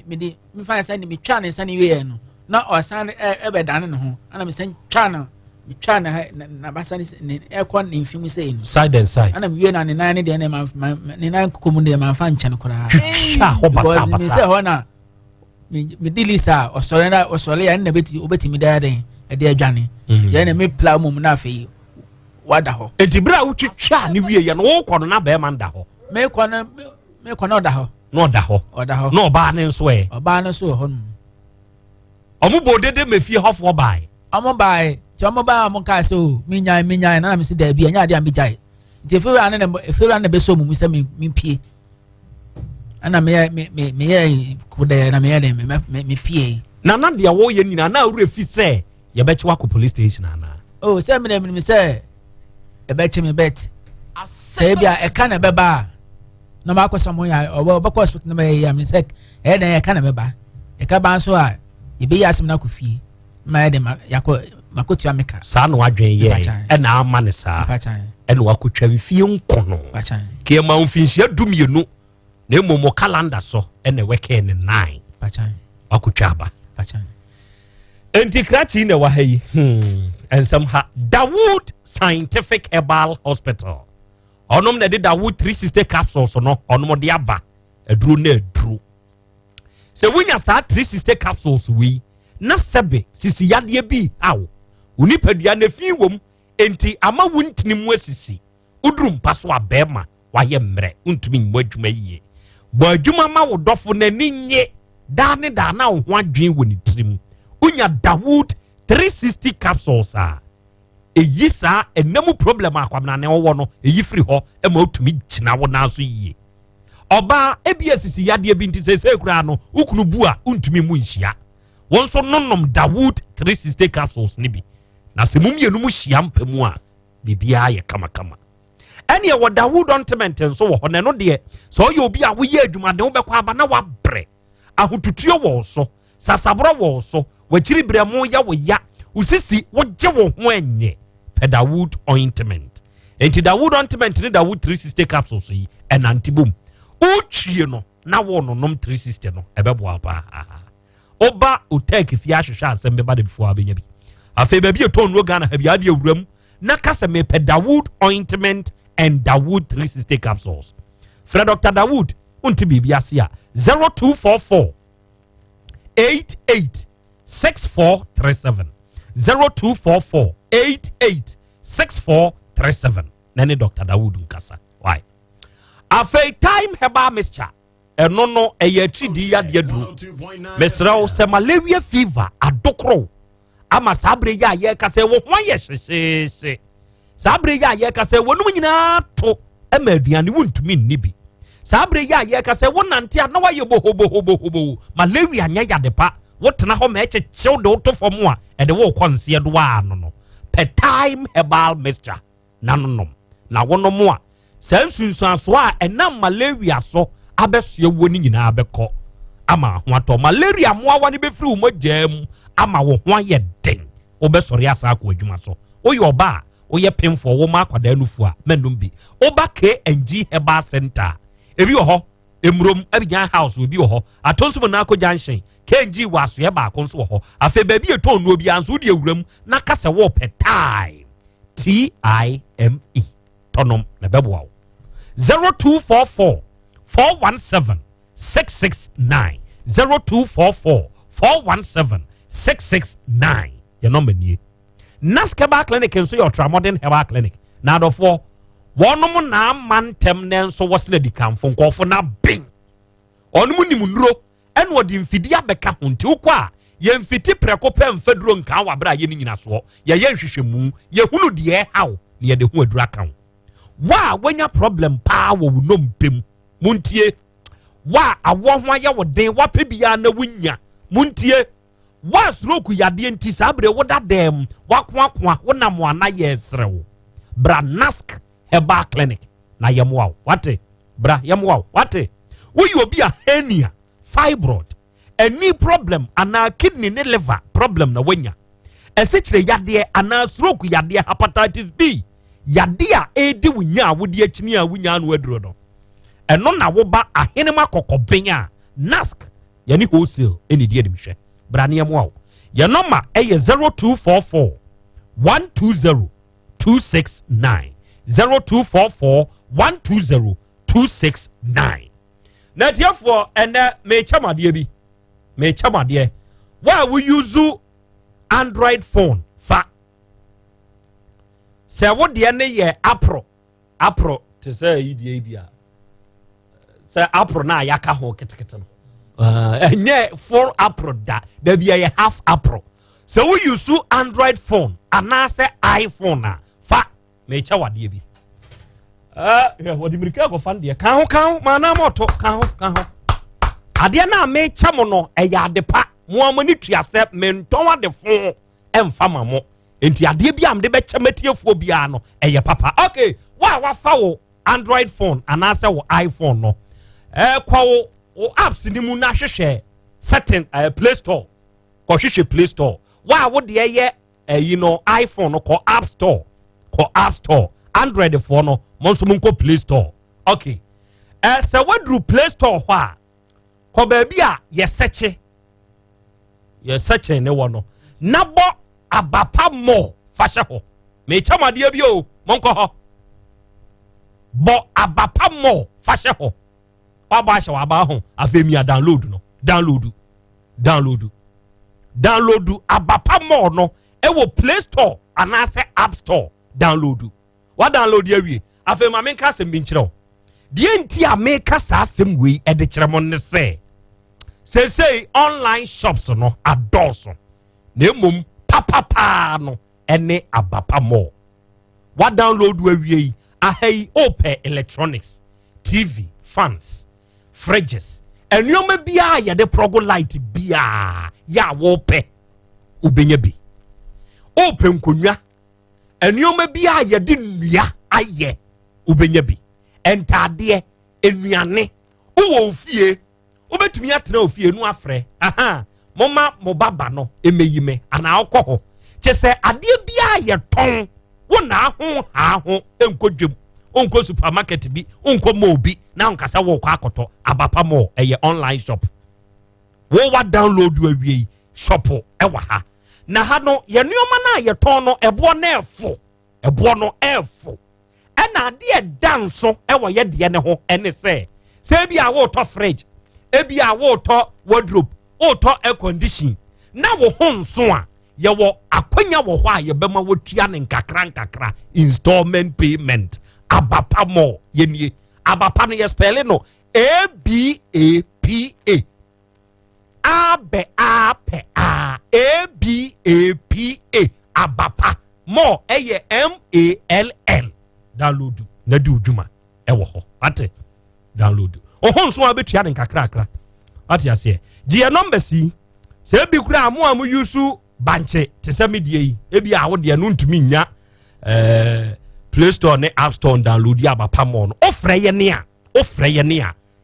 me de mi fa sa ni mi twa ne nsa ne wie no na o san ebe dan ne ho ana mi san twa na mi twa na basa ni ekɔ ne mfim sei no side and side ana mi wie na ne nan ne de ne ma ne nan kokom de ma fa nche no kora ho basa mi se ho na mi dilisa osole ya na beti mi da den e de adwane je na mi pla mum na afei wada ho entibra utwitwa ne wie ye no wo kɔ no na be ma nda ho me kɔ no da ho no da ho no ba ne nso e oba no so ho no omu bodede mefie hofo bai omo bai ti omo ba mo ka so mi nyan na mi se da bi anya de am jai ti efewa na be so mu se mi pie ana me kuda na me pie na de wo ye nyina na awure fi se ye be chiwa ko police station ana oh se me se e be chi me bet se bia e ka na be ba na ma akoso mo ya oba ko hospital na me ya me se e na e ka na be ba e ka ba so a ye be yasim na ko fie ma de makotu ameka sa no adwen ye e na ama ne sa e no akotwa mfie nkono ke ma mfinhia dumienu na emomo calendar so e na weke ne 9 akotwa ba entikrachi na wa hayi ensam ha Dawood Scientific Herbal Hospital onom na de Dawood 360 capsules no onom de aba aduro na aduro se wunya sa 360 capsules wi na sebe sisi yade bi awo unipadua na fi wom enti ama wuntini mu asisi udrum paso abema waye mre untumi mu adwuma yie bo adwuma ma wo dofo na ninye da na ho adwen woni tirim unya Dawood 360 capsules a eyi sa enemu problem akwamna ne wo no eyi firi ho e ma utumi kina wo na so yie oba ebia sisi yade bi nti se kura no ukunu bu a untumi mu nhia won so nonom Dawood 360 capsules ni bi na se mumienu mu hia mpamu a bibia ye kama ene ye wo Dawood ointment nso wo ne no de so ye obi a wo ye adwuma de wo bekwa aba na wa bre ahotutuo wo so sasabro wo so wachiri bremo ya wo ya usisi wo je wo ho enye Dawood ointment enti Dawood ointment ni Dawood 360 capsules yi enantibum utwie no na wo no nom 360 no ebebo apa oba OTEC fi ahwehwe Asem Beba Dabi before abenya bi afi ba bi eton no Ghana ha bi ade awuram na kasa me Dawood ointment and Dawood 360 capsules Fred Dr. Dawood unti bibi ase a 0244 886437 0244 886437 nene Dr. Dawood nkasa why afi time heba mixture eno no eye tridi ya de duru mesrawo se malaria fever adokro ama sabre ya ye ka se wo ho ye hyehyehye sabre ya ye ka se wonum nyina to ema aduane wontumi nnibi sabre ya ye ka se wonante a na waye bohobohoboho malaria nya ya de pa wotena ho ma echechew de to fom a e de wo konse do a no per time herbal mixture nanonom na wonom a sansunsun so a enam malaria so abesue woni nyina abekọ ama ho ato malaria mo awa ne befiri wo magam ama wo ho aye den wo besori asa akọ adwuma so wo yo ba wo ye pemfo wo ma akwada nufu a manum bi wo ba KNG Herbal Center ebi wo ho emrom abijan house obi wo ho atonso na akọ junction KNG waso ye ba akonso wo ho afa ba bi eto nu obi anso de awuram na kasa wo petai TIME tonom na bebo 0244 417 669 0244 417 669 your number nie Nas Herbal Clinic and so your Tramodern Herbal Clinic now therefore one na man tem nenso wasle di kamfo nkofo na bin onum nimnuro en wodi mfidia beka honti ukwa ye mfiti preko pe mfeduro nka wabra ye nyina so ye nhwehwemu ye hunu de hawo ne ye de hu adura kan wa wanya problem pa wo nom pem muntie wa awo ho aye wo den wa pebia na wunya muntie wa stroke yade nti sabre woda dem wakwa wonam ana ye srewo bra Nask Herbal Clinic na yemwa wate bra yemwa wate wo yi obi a hernia fibroid any problem ana kidney ne liver problem na wanya esechire yade ana stroke yade hepatitis B yade a edi wunya wodi akini a wunya no aduro no eno na wo ba ahenema kokobenya Nask yani wholesale eni die demhwe brane yemwa ye number eye 0244 120 269 0244 120 269 na therefore ene me chamade bi me chamade why we use Android phone fa se wo de ne ye apro to say idie bia se apro na yaka ho ketekete no enye full apro da bia ye half apro so we use Android phone ana se iPhone na fa me chawade bi wodi mirika go fan de kan ho mana moto kan ho ade na me chamo no eya adepa mo amani tuase menton ade fon emfa mamo enti ade bi am de be chamatiefuo bia no eye papa okay wa fa wo Android phone ana se wo iPhone no kwa wo apps ni mu na hwehwe certain Play Store ko hwehwe Play Store wa wo de ye iPhone no ko App Store Android phone no monso munko Play Store okay se wadru Play Store ho a ko ba bia ye search ne wono nabo abapa mo fashe ho me chamade bi o monko ho bo abapa mo fashe ho wa ba hye wa ba ho afemi a download abapa mo no wo Play Store anase App Store download wa download ya wie afema me nka asem bi nkyerɛ de enti a me ka sa asem wei e de kyerɛ mo ne say online shops no adɔso na emom papa no ene abapa mo wa download wa wie ahai open electronics TV fans fridges enyoma bia ya de progo light bia ya wo pe ubenya bi open konwa enyoma bia ya de nnua aye ubenya bi entade enuane wo ofie obetumi atena ofie nu afre aha moma mo baba no emeyime ana akọ kyese ade bia ye ton wona ho enkodwem onko supermarket bi onko mo bi na nkasa wo kwa akoto abapa mo eye online shop wo wa download wa wie shop ewa ha na ha no ye nneoma na ye ton no ebo no efo ena ade e danso ewa ye de ne ho ene se bia wo to fridge ebia wo to wardrobe wo to air condition na wo ho nso a ye wo akwanya wo ho a ye bema wo tua ne nkakra installment payment abapa mo yenie abapa no ye spell no ABAPA abe ape a ABAPA abapa more eye MALL download na di udwuma ewo ho ate download ohun so abetua den kakra ate ase je number si se bi kura amu yusu banche te se media yi ebi a wo de no ntumi nya Play Store ne App Store download ya abapa mo no ofre ye ne a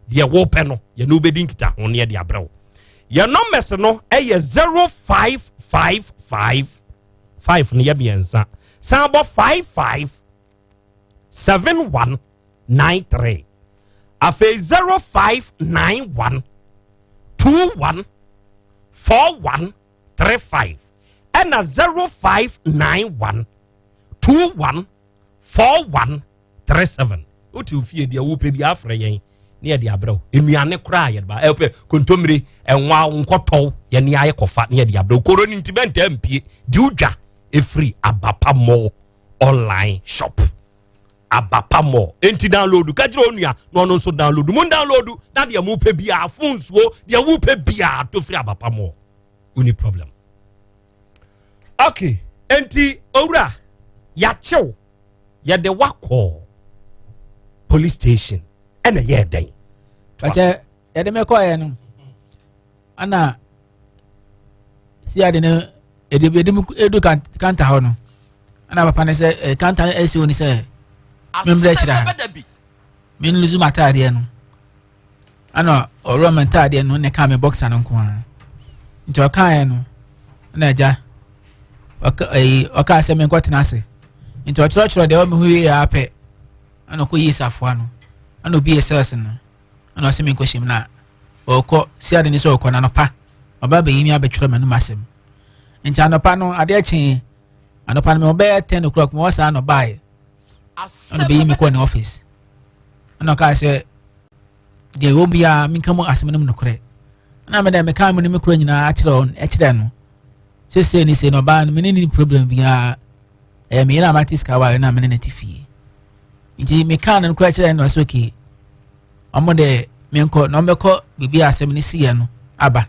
de wo pe no ye no be dinkita ho ne de abrɛw your numbers no eye 0555 ne ye biensa sabo 557193 afe 0591 214135 and 0591 214137 uti ufie dia wo pe bi afre yen ne ye de abrɛw enuane kora ye ba elpe kontomire enwa nkotow ye ne aye kofa ne ye de abrɛw koroni ntibenta ampie di udwa efree abapa mo online shop abapa mo enti download ka jiro onua no no so download mun download na de mo pe bia afunsuo de wo pe bia to free abapa mo uni problem. Okay enti owura ya chew ya de wako police station ena ye den ache ya de me ko ye no ana si ade ne edu kanta ho no ana papa ne se kanta esi oni se membre chira min luzu matade no ana oro matade no ne ka me boxer no nko a nti o kan ye no na ja o ka se me nko tenase nti o chiro de o me hu ya ape ana ko yi safo ano ana obi esels no ana o se me nko shim na o ko si ade ni so o ko na no pa oba be yimi abetwiro manu masem nti anopa no ade achi anopa no me obe 10 o'clock mo wasa no buy ana be yimi ko ni office ana ka se de obia mi kamo asem no kore ana me da me ka mo ni me kuro nyina akire no se ni se no ba no me ni problem bia me na matis ka wa na me na tifi nti me ka no kuro akire no so ki omo de me nko no me ko bibi asem ni si ye no aba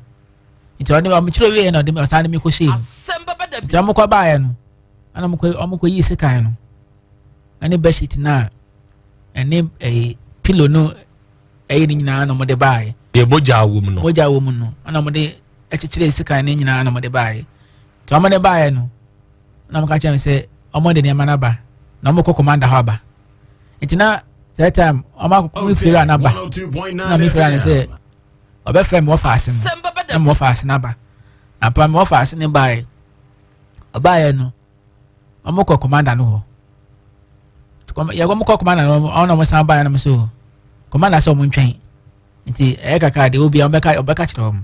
nti ɔde wa mchiro wie na ɔde me ɔsan me ko shame Asem Beba Dabi nti amukɔ baaye no ana amukɔ yi sekan no ani bedsheet na ani pillow no ni nyina na mo de baaye e moja wo mu no ana mo de echichire sekan ni nyina na mo de baaye nti ɔmo de baaye no na mo ka kyerɛ me sɛ ɔmo de nneɛma na ba na ɔmo kɔ commander hɔ ba nti na that time ɔmo akɔ mi fira na ba na mi fira ne sɛ ɔbɛfrɛ me wɔfa ase no na mo fa ase na ba na pa mo fa ase ne bae ɔbae no ɔmo kɔ commander no hɔ ya mo kɔ commander no ɔno mo san bae na mo so commander sɛ ɔmo ntwɛn nti kaka de obi ɔbɛka kyerɛ ɔmo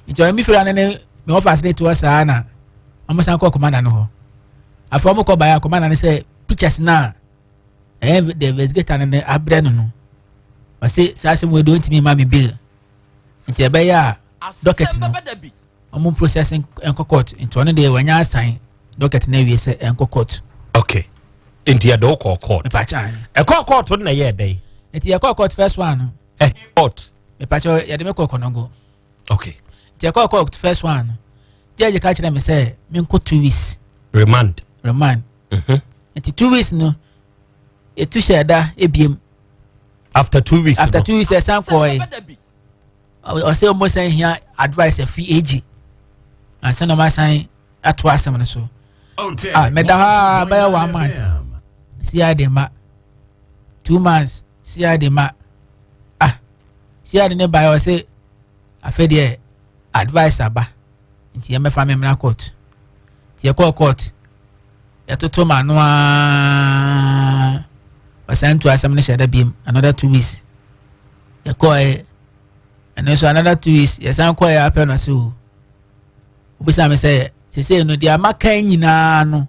nti ɔmo fira ne me wɔfa ase ne to saa na ɔmo san kɔ commander no hɔ afɔ ɔmo kɔ bae commander ne sɛ pictures na the investigator ne abrɛ no ɔse saa sɛ mo do ntimi ma me bill nti ebeya docket no omo processing enko court nti one dey wanya assign docket na wie se enko court. Okay nti ya do call court me pacha e call court na ye dey nti ya call court first one court me pacha ya de me call konongo. Okay nti ya call court first one judge ka kire me say me nko 2 weeks remand nti 2 weeks no e tu sheda ebiem after 2 weeks after 2 weeks san koy I say almost saying here advice a free AG and send my sign at twice a minute so. OTEC. Medaha by 1 month. See I de ma 2 months. See I de ma see I de buy or say I fed the advice aba into your family court. Your court. Ya to ma no was sent to us some beam another 2 weeks. Ya call and also another 2 weeks yes an kwaya happen na so obisa me say no dia maka nyina no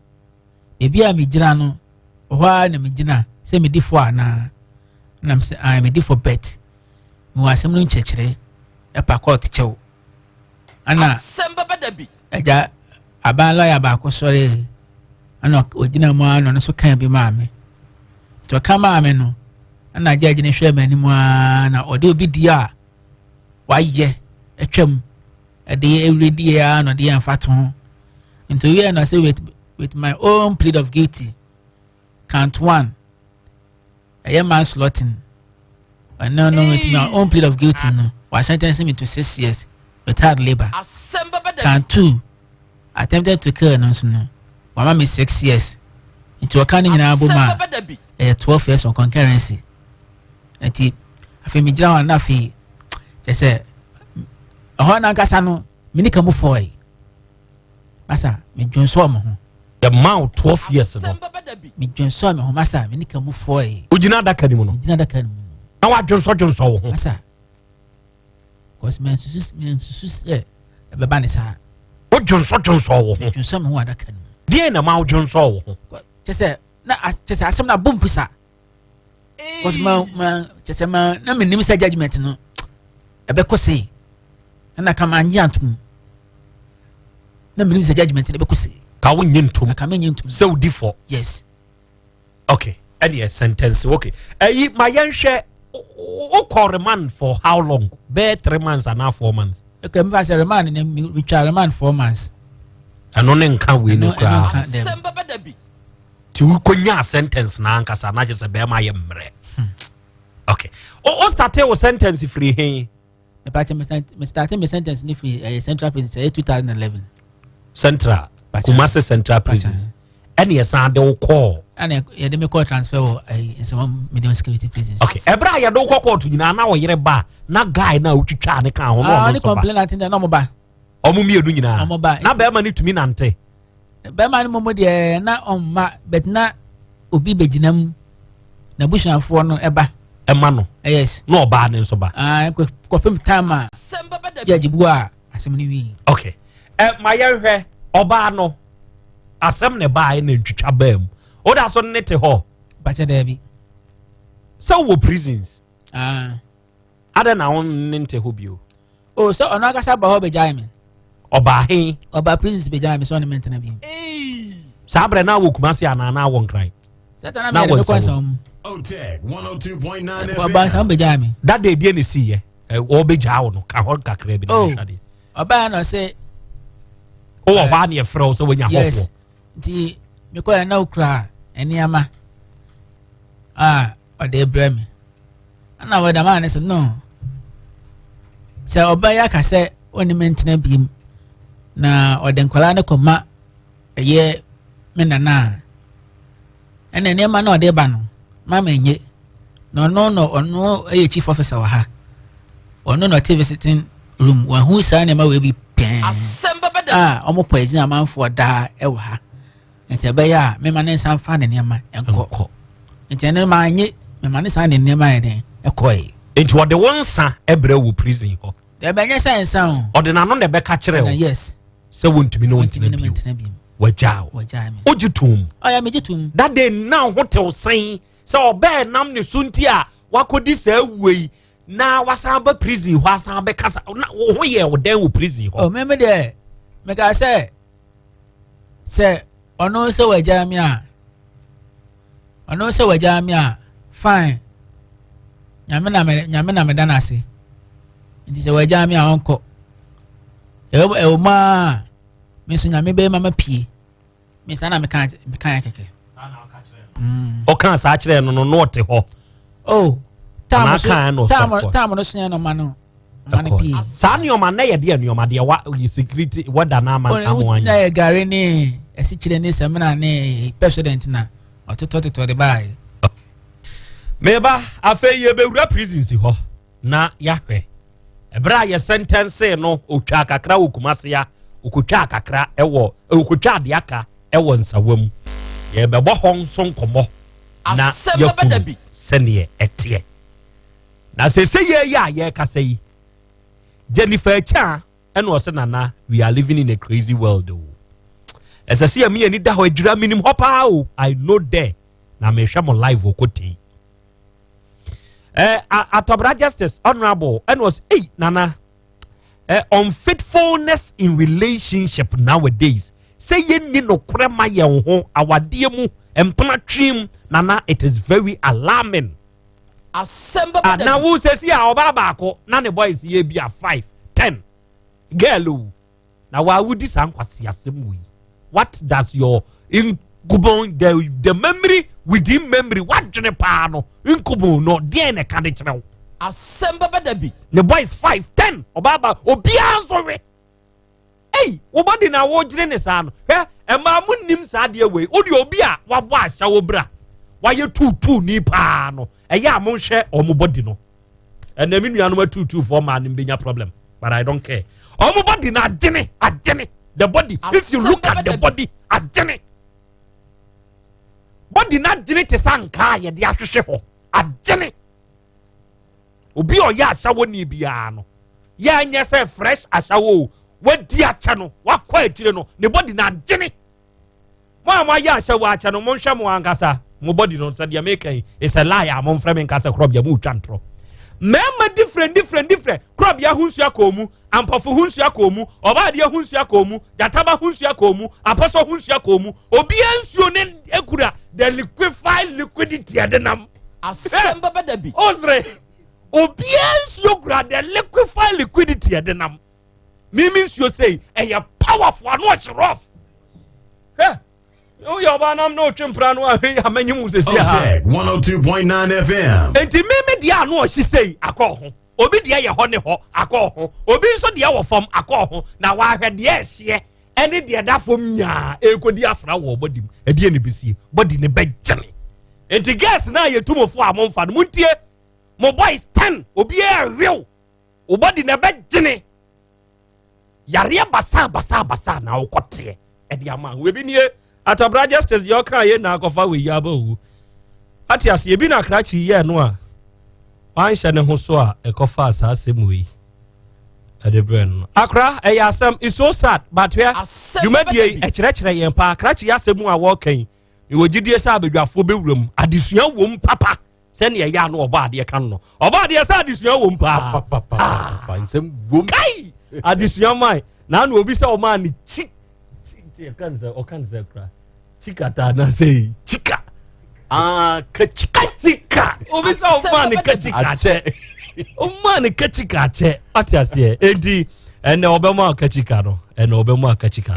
e bia me gina no ho na me gina say me di for ana na me say I me di for bet me wasem no nchechire e pa court chew ana Asem Beba Dabi eja aban lawyer ba ko sori ana ogina mu ano no so kan bi ma me to kama me no ana judge ne hwe mani mu na ode obi dia waye atwam ade everyday ya no de amfato into we na say with my own plea of guilty count 1 manslaughter and no with my own plea of guilty no was sentencing me to 6 years with hard labor. Count 2 attempted to kill no wama me 6 years into a canning in abuma 12 years on concurrency enti afi mi gira na afi je say ho na nkasa no mini ka mu foi masa me dwonso mo ho the mouth 12 years no me dwonso me ho masa mini ka mu foi ujina daka ni mu no ujina daka ni mu na wa dwonso wo ho masa cause men susus be ba ni sa o dwonso wo ho dwonso me ho adaka ni die na ma dwonso wo ho chese na chese asem na bompusa cause ma chese ma na me nim sa judgment no e be kose na kama anyantum na me nim sa judgment e be kose ka wo nyentum ka me nyentum so differ yes okay any sentence okay ayi ma yenhwe o call remand for how long be 3 months and 4 months okay me say remand ne me twa remand 4 months ano ne nka we no kra Asem Beba Dabi ti ukonya sentence na ankasa na je be ma ye mre okay o start your sentence free hen me started my sentence ni free central prison 2011 central Kumasi central prison any yesa de call and ye dem call transfer some medium security prisons okay ebra ye do call court nyina na wo yere ba na guy na otwitwa ne kan ho no no complainant na mo ba omo mienu nyina na be ma ni tumi nante be ma ni momo de na omma bet na obi beginam na bushanfo no eba ema no yes no oba ne nso ba ko fem time Asem Beba Dabi judge bua asem ni wi okay ma ye hwe oba no asem ne ba na ntwitwa ba mu o da so ne te ho bacha Dabi so wo prisons ada na won ne te ho bio oh so ono agasa ba ho be jai me oba he oba prisons be jai me so ne mentena bi sabre na wo Kumasi ana na wo nkran satana me de ko sam OTEC 102.9 FM. oba sam be jai me that day die ne see ye o be ja wo no ka ho kakra bi na hwade oba no say o wa ba ne frɛ so wonya hɔfo yes nti me ko na ukra eniama ode brem ana wada man ne so no se oba ya ka se oni mentena biem na ode nkwala ne koma eye me nana ene eniama na ode ba no mama enye no ono eye chief officer wa ha ono no TV sitting room wa hu sa ne ma we bi pen Asem Beba Dabi omo poison amanfo da e wa ha nti be ya me ma ne nsan fa ne niama enko nti ne ma anye me ma ne san ne niama ye den ekoi enti wo de wonsa ebre wo prison ho de be nya san san o de na no ne be ka kire wo yes se wontumi no wontumi bio wajao wajai me ojitum oya me jitum that day now ho te osan se oba nam ne sunti a wakodi sa awui na wasan ba prison ho asan be kasa na wo ye wo den wo prison ho oh me de me ka se ono se wajai me a fine nyame na me dana ase nti se wajai me a onko e ma me so nyame be ma pie me sana me kan keke o kan sa kire no no te ho oh Ana tam no so no ma no pie sa nioma na ye de nioma de wa security wada na ma amwan na ye gare ni esi kire ni semina ni president na ototo de bai meba afei ye bewura prisons ho na yahwe ebra ye sentence no otwa kakra wo Kumasi ya okotwa kakra ewo okotwa de aka ewo nsawam ye bebo ho nso nkomo na Asem Beba Dabi sene etie na se ye ya ye kasa yi Jennifer Cha eno ose nana we are living in a crazy world o ese se me ani da ho adwira minim ho pa o I know there na me hwe mo live okoti Atobra Justice Honorable and was nana unfaithfulness in relationship nowadays say ye ni no krema ye ho awade mu empana twim nana it is very alarming Asem Beba Dabi. Na wo sesi a oba baako na ne boys ye bia 5 10 girl na wa wudi san kwase asem wo yi. What does your incubon the memory within memory what dwene pa no incubon no de na ka de kyerɛw. Asem Beba Dabi. The boys 5 10 oba ba obia nso we. Hey, wo body na wo gyene ne sa no. Hwɛ e ma munnim sa de we. Odi obi a wabɔ ahya wo bra. Wa ye tutu ni pa no. Eya a mo hwɛ omo body no. And na me nua no tutu for man mbenya problem. But I don't care. Omo body na agene. The body. If you look at the body, agene. Body na agene te sanka ye de ahwehwe ho. Agene. Obi o ya ahya wo ni bia no. Ya anya say fresh ahya wo. Wadi acha no wakɔ atire no ne body na agene mo ya ahya wo acha no mo nhwɛ mo ankasa mo body no said ya make is a lie mo mfrɛ me nkasa Krobea mo twa ntro mema different Krobea hunsu akomu ampofo hunsu akomu obaade hunsu akomu jataba hunsu akomu apostle hunsu akomu obi ansuo ne ekura the liquefied liquidity adenam Asem Beba Dabi. Osre obi ansuo kura the liquefied liquidity adenam means you say a powerful and watch rough. Oh, your banam no chimprano, I mean, you say, OTEC 102.9 FM. And to me, dear, no, she say, I call home. Obi dear, honey ho, I call home. Obi so dear from I call home. Now I had yes, yeah, and it dear that from ya, a good dear flower body, a dear NBC, body in the bed, Johnny. And to guess now you're 2 or 4 months for Muntia, my boys 10, Obi a real, or body in the bed, Johnny. Yaria basa na okote e dia man we bi nie atabra justice your kan ye na akofa we yabo ati ase bi na krachi ye no a wan hye ne ho so a ekofa asase mu yi ade bren akra e yasem is so sad but where you made ye e kyerɛkyerɛ yen pa krachi yasem a wo kan e wogidie sa abedwafo bewuram adesua wom papa se ne ya no oba ade kan no oba ade sa adesua wom pa nsem wom kai adesua mai na no obi say o man ni chi o kan say kra chika ta na say chika kachika obi say o man ni kachika che o man ni kachika che atiase enti ene obema kachika no ene obema kachika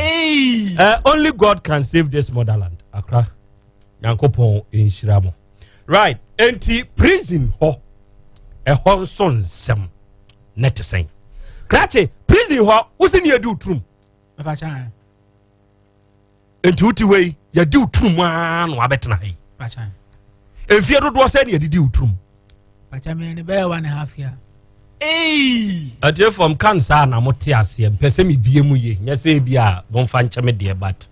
only God can save this motherland akra yankopon enhiramo right enti prison ho e ho son sem net sen krache prison ho usi ni edu trum Baba chan enti uti we ya di trum no abetena hai Baba chan efie dodo se ni edidi trum Baba me ne be 1.5 year ati from cancer na mote ase mpese me bie mu ye nya se bia bon fa ncheme de but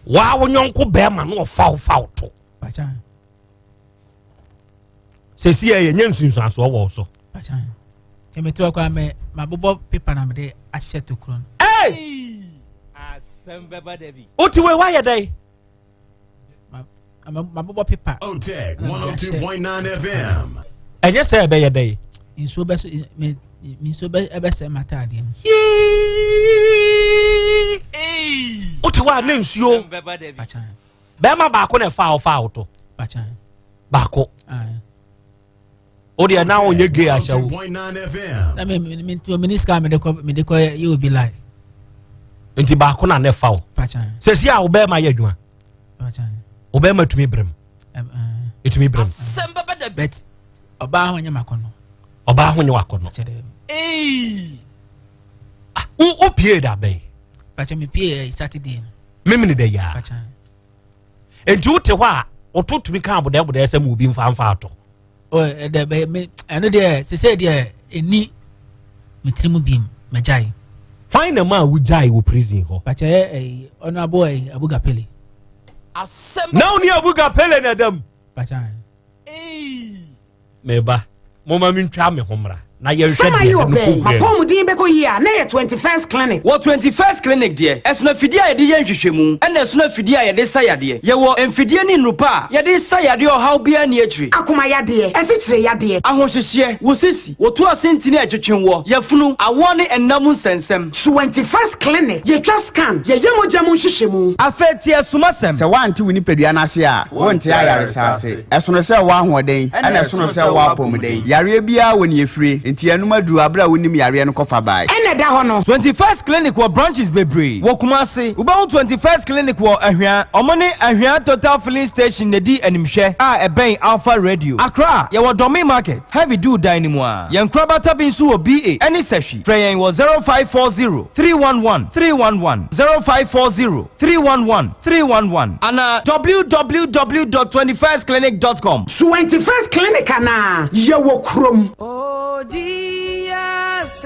wa wonyonko be ma no fa to Baba chan se si ye nya nsunsun so wo so Baba chan me to kwa me mabobo paper na me de ahye to kron Asem Beba Dabi. uti we why dey mabobo paper OTEC 102.9 FM. enye se be ye dey inso be so me inso be se matade uti wa na nsuo Asem Beba Dabi. Baba chan be ma ba ko na fa to Baba chan ba ko o de na onye ge ahya wo 102.9 FM. na me to minister me de ko you be lie enti ba ko na fa wo Baba chan se si a wo be ma ye adwuma Baba chan wo be ma tumi brem etumi brem Asem Beba Dabi. bet oba ho nya makono oba ho nye wakono chede o pie da be Baba chan me pie Saturday memini de ya Baba chan enti wote ho a ototumi kan boda se mu bi mfa ato o de be me eno de se de eni mitrimu bim majai why na ma wujai wo prison ho Baba chan ono boy abuga pele Asem now ni abuga pele na dam Baba chan meba moma min twa me homra na ye Sama you obey. Mapomudin beko here na 21st clinic. What 21st clinic dear? Esuna fidie a ye de yenhwehwemu. Ena esuna fidie a ye de sayade. Ye wo emfidie ni nrupa. Ye de sayade o haw bia na akiri. Akoma yade, esikyire yade. Ahohwehye, wo sisi, wo to asentini atwetwen wo. Ye funu, awo ne enam nsensem. 21st clinic. Ye twa scan. Ye yemojamu hyehyemu. Afeti esumasem. Se wanti wini pedua na ase a, wonte ayaresa ase. Esono se wa ahoden, ena esono se wa apomuden. Yare bia woni efire. Enti enum aduru abra wonim yare no kofa bai. Ene da ho no. 21st clinic wo branches bebre. Wo Kumasi. Wo ba 21st clinic wo Ahwea. Omone Ahwea Total Filling Station ne di animhwe a eben Alpha Radio. Accra, ye wo Domain Market. Heavy do dynamo a. Ye nkrabata bi nso wo BA. Any seshi. Freyen wo 0540 311 311 0540 311 311 ana www.21stclinic.com. 21st clinic ana ye wo krom.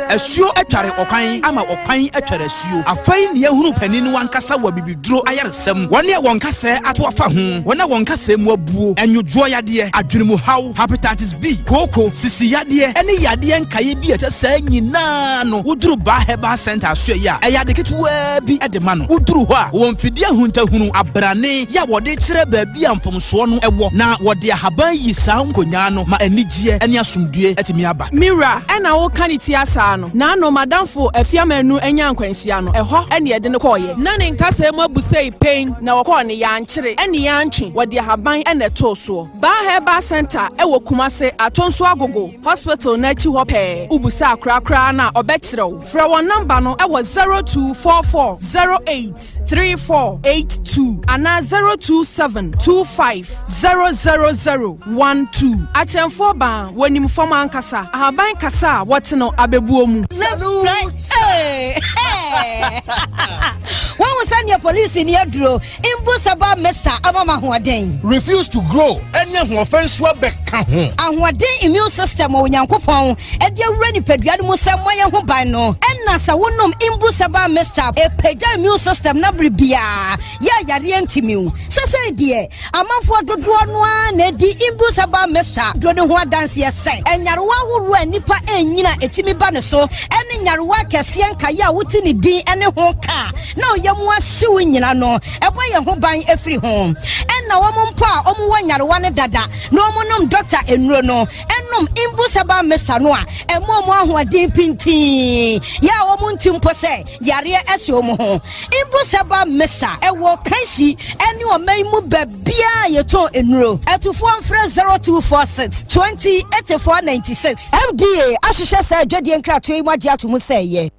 Asuo atware okwan ama okwan atware asuo afai ne ehunu pani no wankasa wa bibiduro ayaresem wone wonkasa ato afa ho wona wonkasa mu abuo enwodwo yade adwenemu haw hepatitis B koko sisi yade ene yade nkaye bi etasa nyina no wuduru ba heba center aso ya eyade ketewa bi edema no wuduru ho a wonfidi ahuntahunu abrane ya wode kire baabi amfomso no ewo na wode ahaban yi saa nkonya no ma anigye ene asomdue etimi aba Mira ena wo kaniti asa no na no madamfo afiamanu enya nkwansia no eho ene yede ne koye na ne nkasa mu abusei pain na wokọ ne yankyere ene yantwe wode ahaban ene toso ba heba center ewo Kumase atonso agogo hospital na chi ho pe ubusa akrakra na obekyerew fra won number no ewo 0244083482 ana 0272500012 achemfo ba wonim fom ankasa ahaban kasa what no abebuo mu when we send your police in your dro imbusaba mesa amama hoden refuse to grow any offense wa beka ho ahoden immune system o nyankopon e de awura ni padua no musam ye ho ban no enna sa wonom imbusaba mesa e pagya immune system na bribia ya yare antimiu sese de amanfo dodo no a na di imbusaba mesa do ne ho adanse ye sen enyarewa horo anipa enyina etimi ba ne so ene nyarewa kese nkaye a wuti ne din ene ho ka na oyemu ahyew nyina no ebo ye ho ban afiri ho enna wo mpo a omu wanyarewa ne dada na omunum doctor enuro no enum imbusaba mesa no a emo ahoden pintin ya wo mu ntimpo se yare ahye omu ho imbusaba mesa ewo kanshi ene omanmu babia yeto enuro etufo mfre 0246 208496 FDA ahyehyɛ sa adwadie nkrato yi magye ato mu sɛ ye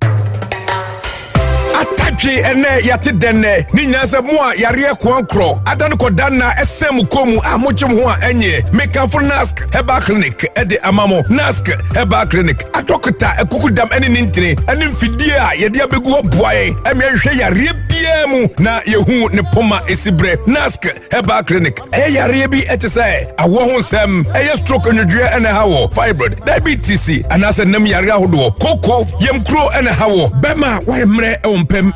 Atadwe ene yate denne ni nyase mo a yare kwankro adan ko danna esem komu a mogyem ho a enye mekanfo nask heba clinic ede amamo nask heba clinic adokta ekukudam ene nintire ene mfidie a yede abegu ho boae emehwe yare bia mu na yehu ne poma esibre nask heba clinic yare bi etese awo ho nsem stroke onwedwe ene hawo fibroid diabetes anase nam yare ahodo koko yemkro ene hawo bema wahemre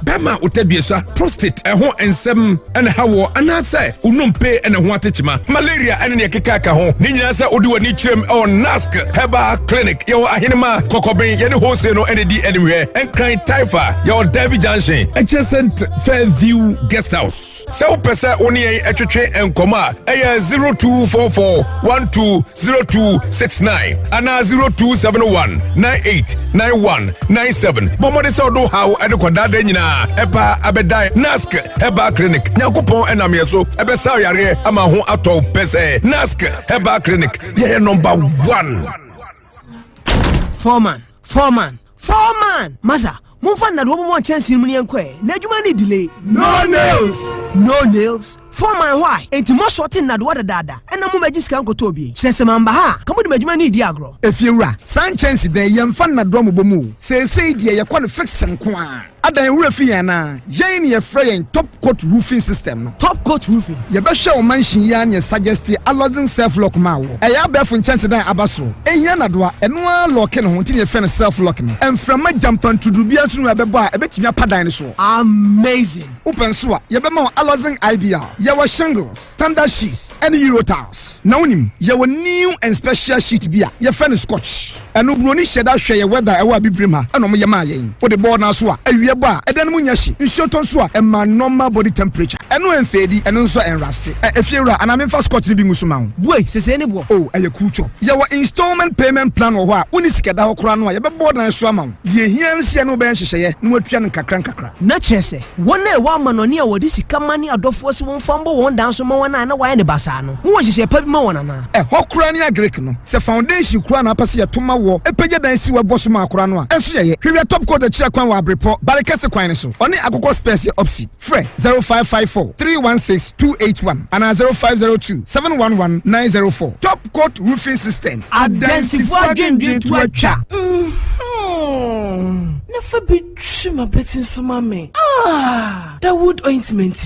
Bema utebiesa prostate eho ensem ene hawo anase unumpe ene ho atechima malaria ene ne kekaka ho ni nyina se odi wani kyerem on nask heba clinic yo ahinema kokoben ye ne hose no ene di enhwe enkran taifa yo David Junction adjacent Fairview guest house se upese oni etwetwe enkoma 0244120269 ana 0271989197 bomode se odo hawo ene kodada nyina eba abedai nask heba clinic nyakopon enam yeso ebe sa yare ama ho ato pese nask heba clinic ye number 1 foreman masa mumfa na do mo chance mu ne nkwe na adwuma ni delay no nails foreman why enti mo sorting na do dada ena mo magiska nkoto obi kyerese mamba ha kamo de adwuma ni di agro efiewura san chance den yemfa na do mo bomu sesei de ye kwa no fix nko a adan wura fi yana yen ye frey top coat roofing system no top coat roofing ye be hwe o mansion ya nye suggest allowing self lock ma wo e ya befo chance dan abaso ehia na do a eno a lock no ntini ye fe self lock no emframa jampan tudu bia so no ebebo a ebetimi apadan no so amazing open so a ye be ma allowing IBR ye wa shingles standard sheets and euro tiles na wonim ye wa new and special sheet bia ye fe scotch ɛno broni hyɛ da hwɛ yɛ weather ɛwɔ abibrim ha ɛna ɔmo yɛ ma yɛn wode bɔɔ na so a awie bɔ a ɛdan mu nya hye nsuo tɔ so a ɛma normal body temperature ɛno ɛmfɛɛdi ɛno nso ɛnrase ɛfiewura anamemfa scott bi ngusu ma ho boy sese ne bo oh ɛyɛ cool chop yɛwɔ installment payment plan wɔ hɔ a woni sika da hɔ kora no a yɛbɛbɔ dan so ama wo deɛ hia nsia no bɛyɛ nhyehyɛeɛ na watua no nkakra na kyerɛ sɛ wɔn a ɛwɔ amanɔne a wɔde sika ma ne adɔfoɔ si wɔn fa mbɔ wɔn dan so ma wɔn a na wɔayɛ ne basaa no mo wɔ hyehyɛ pa bi ma wɔn ana ɛhɔ kora ne agrek no sɛ foundation kora na apɛ sɛ yɛtoma wɔ ɛpɛgya dan si wɔbɔ so ma akora no a ɛnso yɛyɛ hwehwɛ top coat akyirɛ kwan wɔ abrepɔ barekɛse kwan ne so ɔne akokɔ space yɛ opsi frɛ 0554 316 281 anaa 0502 711 904 top coat roofing system adansifoɔ adwendwen to atwa Never be true, my betting so mammy. The wood ointment.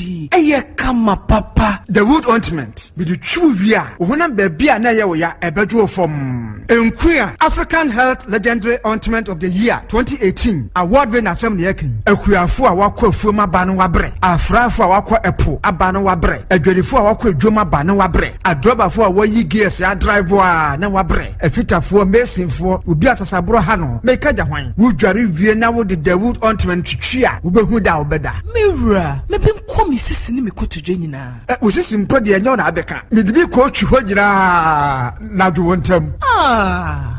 Kama papa. The wood ointment. Be the true ya. When I'm baby and I ya a bedroom from Queer African Health Legendary Ointment of the Year 2018. Award winner Asem Yekin. A queer for a walk for my banu wabre. A fra for a walk a po. A banu wabre. A dready for a walk with Juma banu wabre. A dropper for a way ye gears. A drive wa na wabre. A fitter for mason for Ubias Sabro Hano. Make a wine. Would Jerry Vienna with the wood ointment to cheer. Ubehuda better. Mirror. Maybe come is me go to Jenina. Was this in Pody and Yon Abeka? Maybe coach Hodina. Now you want them.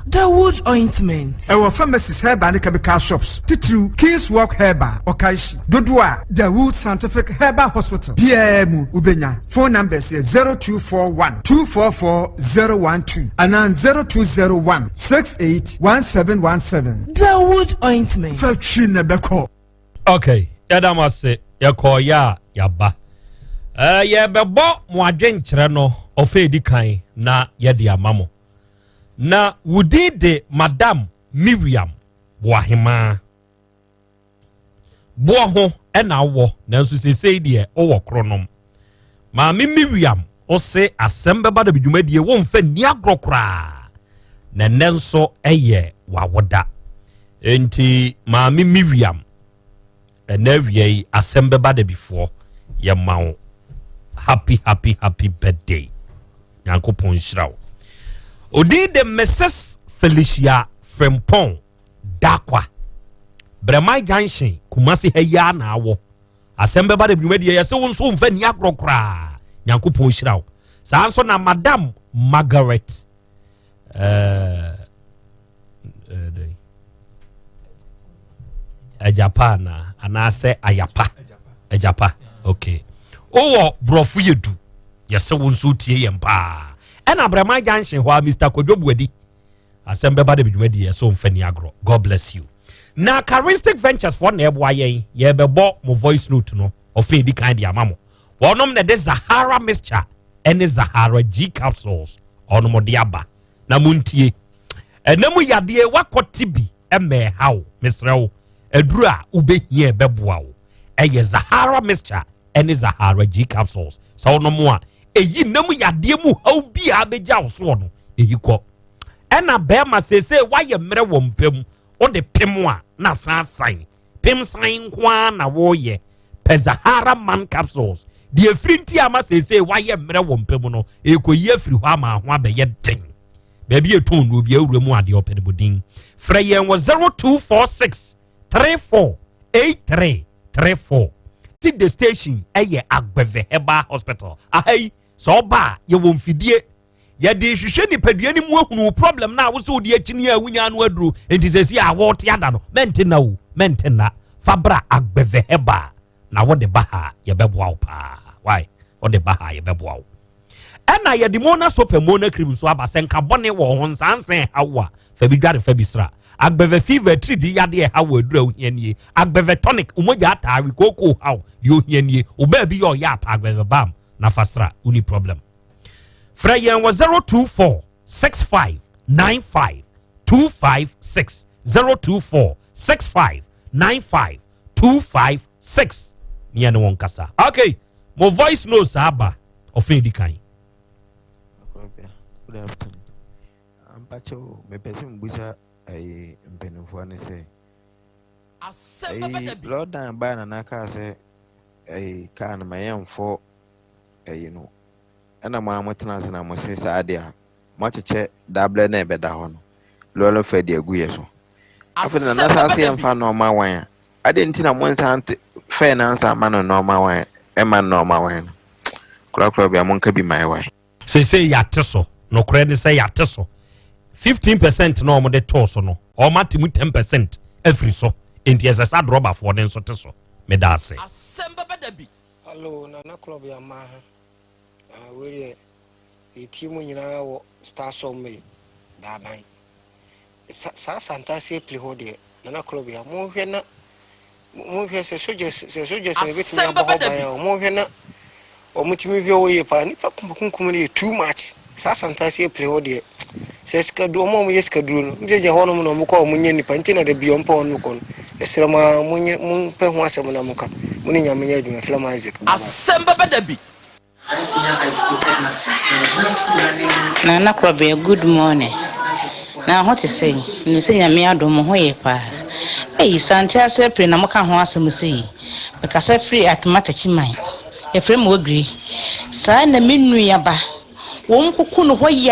The wood ointment. Our pharmacist herb and chemical shops. Titru, King's Walk Herba, Okaishi, Dodua, The Wood Scientific Herbal Hospital. PM Ubenya. Phone numbers 0241 244 012 and 0201 681717. The wood ointment. Fetchina Beko. Okay, Yadamase, Yakoya, Yaba. Yabebo, Mwadjen Treno, Ofedi Kai, na Yadia Mamo. Na wudi de Madame Miriam Wahima Boho ena wo nanso sesei de owo kronom Maami Miriam ose Asem Beba Dabi dwumadie wo mfa ni agrokra na nenso eye wawoda enti Maami Miriam ena wie Asem Beba Dabi fo ye mawo happy birthday Yankopon hyirawo Odi de Mrs. Felicia Frempong Dakwa Bremai Junction Kumasi heya na awo Asem Beba Dabi dwumadie ye se wo nso mfa ni agrokra Yankopon hyirawo sa anso na Madam Margaret Ajapana anase Ajapa okay owo brofu yedu ye se wo nso tie ye mpa ena Bremai Junction hwa Mr. Kodwobuadi Asem Beba Dabi dwumadie so mfa ni agro God bless you na Charistic Ventures for na ebo ayen ye bebo mo voice note no of edi kind ya mamo wonom na de Zahara mixture ene Zahara G capsules onom de aba na muntie enemu yade wakoti bi eme hawo misrewo eduru a ubehie beboa wo eye Zahara mixture ene Zahara G capsules so onom a eyi nemu yade mu hawo bi abeja wo so no eyi ko ena be ma sese waye mre wo mpem o de pem a na san pem san kwa na wo ye pe Zahara man capsules the efrinti ama sese waye mre wo mpem no ekoyi afiri ho ama ho abeye den baby eton no bi awura mu ade open bodin frɛ yɛn wɔ 0246 348334 ti the station ɛyɛ Agbeve Herbal Hospital ahai so ba ye wo mfidie ye de hwehwɛ nipadua ni mu ahunu problem na wo so de akini a wunya no aduru enti sesi a wo te ada no mentena fabra Agbeve Herbal na wo de baha ye beboa wo pa why wo de baha ye beboa wo ena ye de mona soap mona cream so aba senka bone wo ho nsansen hawa fa bi dware fa bi sra Agbeve fever 3 di yade hawa adura ohianie Agbeve tonic umoja atari koko haw yo hianie oba bi yo ya pa Agbeve bam na fasra uni problem fra yen was 024 65 95 256 024 65 95 256 niane won kasa okay mo voice notes aba ofedi kan Good afternoon. Pacho, me person buja ay mpenufo ne say. Asem Beba Dabi. Lord dan ba na naka say ay kan mayemfo ay no. Ana ma motena se na mo say sa ade a. Mo cheche dable na ebeda ho no. lolo fe de agu yeso afena na sa se mfa normal wan I didn't think I'm fair answer man on normal one, a man normal one. Krobea monka be my way. Say yateso, no credit say yateso. 15% no more the torso no, or matimu 10% every so. In the sad robber for them so teso. Me da say. Asem Beba Dabi. Hello, Nana Krobea ma. We a team nyina star so me da ban. Sa Santa say play hode. Nana Krobea mo hwe na mo hwe se soldiers e betimi abo ban o mo hwe na o mutimi hwe wo ye pa ni pa kunkum ni too much sa Santa say play hode. Se skadu mo yeskadu no njeje hono mo no mo ko mo nye ni pa ntina de biom pa onu ko esra ma mo pe ho asem na mo ka mo ni nyame nya adwuma Flama Isaac Asem Beba Dabi. Nana Krobea, good morning. Now what to say? You say nyame adom ho ye pa. Hey, Santia Sepri na mo ka ho asem sei. Because free automatic man. E frame wo gree. Sa na menu yaba. Wo mkuku no ho ye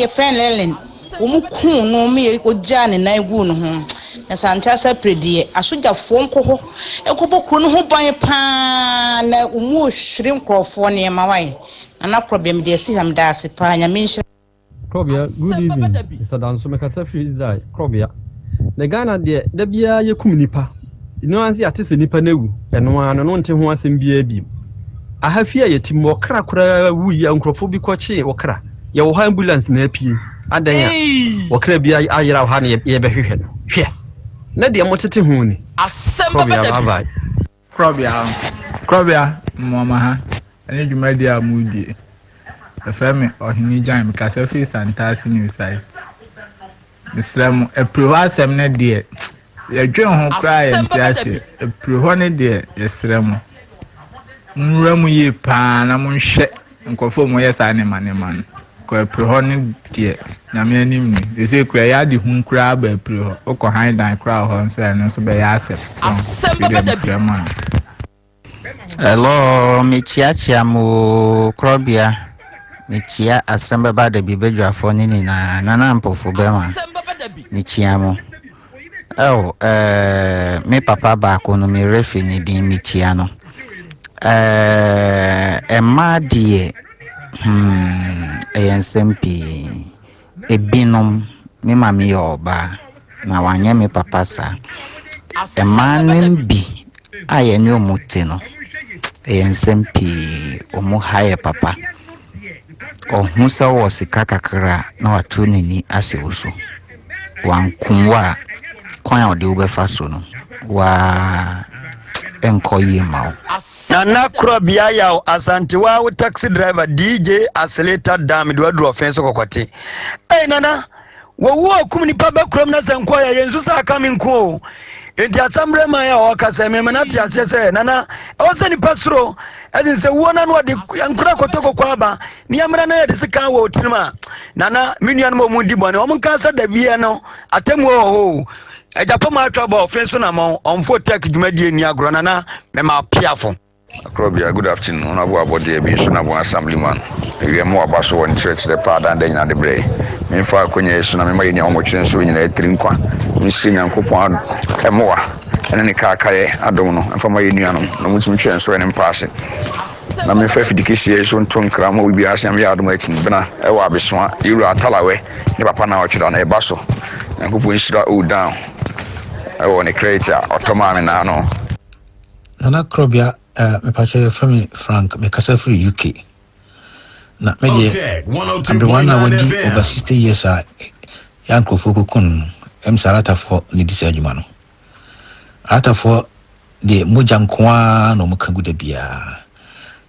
friend Lelen. Wo mkuku no me ogya ne na egu no ho. Na Santia Sepri de asoja fo nko ho. Ekobokro no ho ban pa na umu hwiri nkrofo ne mawai. Nana problem de si ham da se pa nyame Krobea, good evening. Mr. Danso Mekasa Free Israel. Krobea. The Ghana de bia ye kum nipa. No ansi atese nipa na wu. Eno ano no nte ho asem bia bi. Ahafia ye tim okra kura wu ya nkrofo bi kwache okra. Ye wo ambulance na apie. Adan ya. Okra bia ayira ha na ye behwehwe no. Hwe. Na de motete hu ni. Asem Beba Dabi. Krobea mama ha. Ani dwuma dia mudi. The family or he join because I feel fantastic inside. Mr. A pro-asem ne dear. Your dream cry and tears. A pro-honey dear, yes, Remo. Ramu ye pan, I'm shit and conform yes, man. Go a pro-honey dear. Name they say, cry the whom crab a pro or hide and crowd horns and also by Asem. Hello, Michiachiamu Krobea. Michia Asem Beba Dabi bedwa fo ni na nana mpofo bema michiamo me papa ba ko no me refi ni din michia no ma die ensempi ebinom me mami oba na wanye me papa sa ma nembi aye ni omuti no ensempi omu haye papa Musa was a kakakra, no a tunini as you so. One kumwa, coin of the Uber Fasono, wa enkoye mao. Nana Krobea Yaw Asante wa taxi driver DJ accelerator dam do do offense kokote. Eh nana, wo kumni paba krom na senkoya yenzu sa kaminko. Enti asambre ma ya wakase memena ti asese nana awose ni pasro azin se wona no de yankura kotoko kwaba ni amra na yede sika wo tinima nana minian mo mundi bone o mun kansa da biye no atemu ho ejapo ma atwa ba offense na mo onfo tek dwumadie ni agro nana me ma piafo. Krobea, good afternoon. On a body be so na assemblyman. We mo abaso won church the father and then the bray. Me fa kwenye so na me ma ni omo chire so nyina etirinkwa. Mi si nyankopon emoa. Ene ne kakaye adom no. Mfa ma yenu anom. Na mutumi chire so ene mpaase. Na me fa fidikisi so nton kramo we bi asem ya adom atin bena e wa abesoa yiru atalawe ne papa na o chira na e baso. Nyankopon shira o down. E wo ne creator otomame na no. Nana Krobea me pacho from Frank me kasa free UK na me de everyone I would over 60 years young Krofoko kun Sarata for ni disajuma no ata for de moja nkoa no mukangu de bia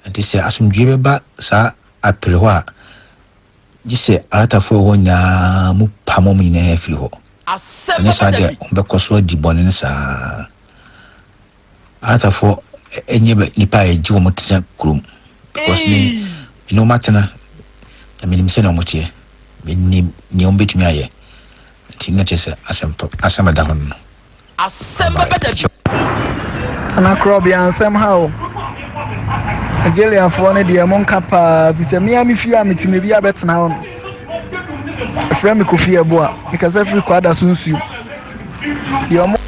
anti se asumdwe beba sa apelwa gise ata for wonya mu pamo mu ne afiri ho ne sa de ombekoso di bone sa ata for enyebe nipa eji wo mutena krum because me no matena na minim se na motie minim ni ombetumi aye tinna chese asem da hono Asem Beba Dabi. Ana Krobea somehow Nigeria for ne de mon kapa bi se me fia metime bia betena ho yɛfrɛ me Kofi Eboa mekasa firi kwada so nsuo deɛ ɔmo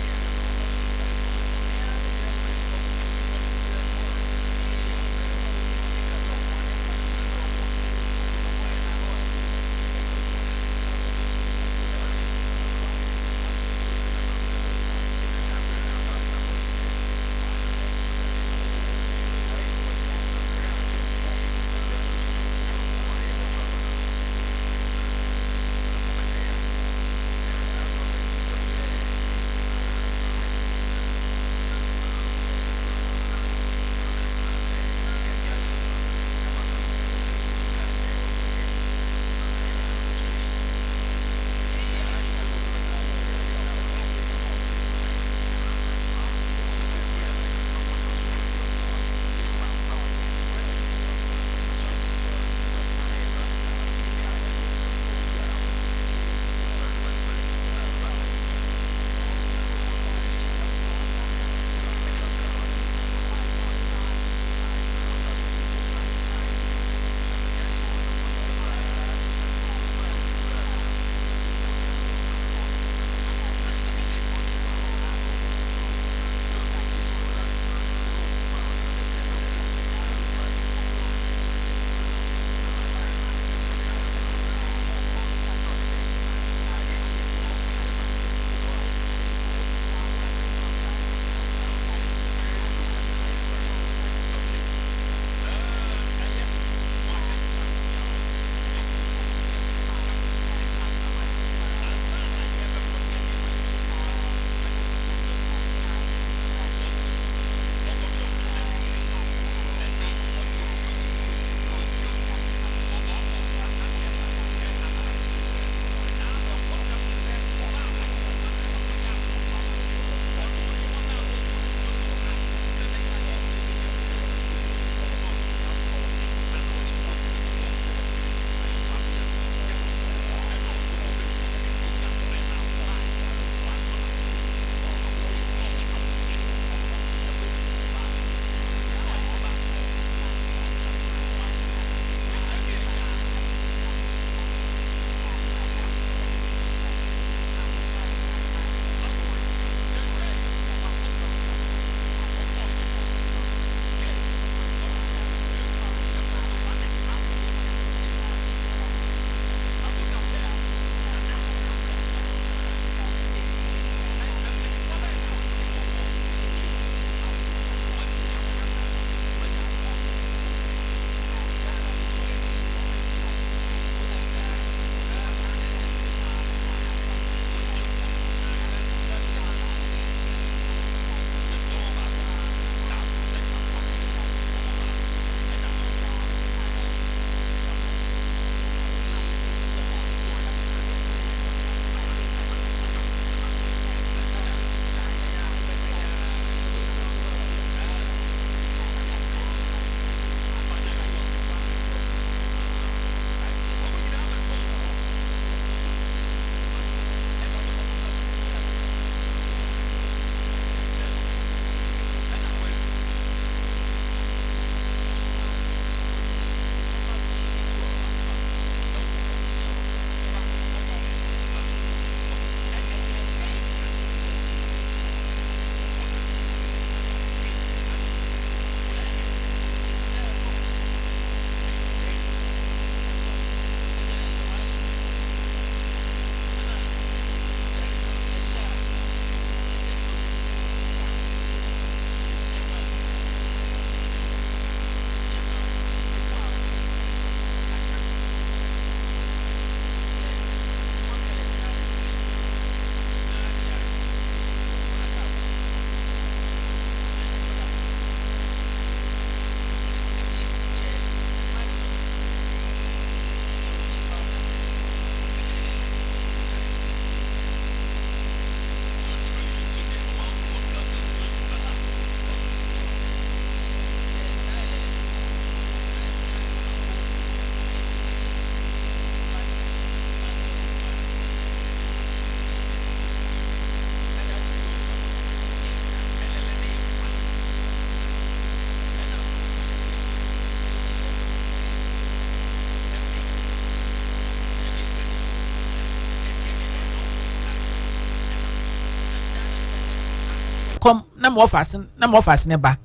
na mo offers ne ba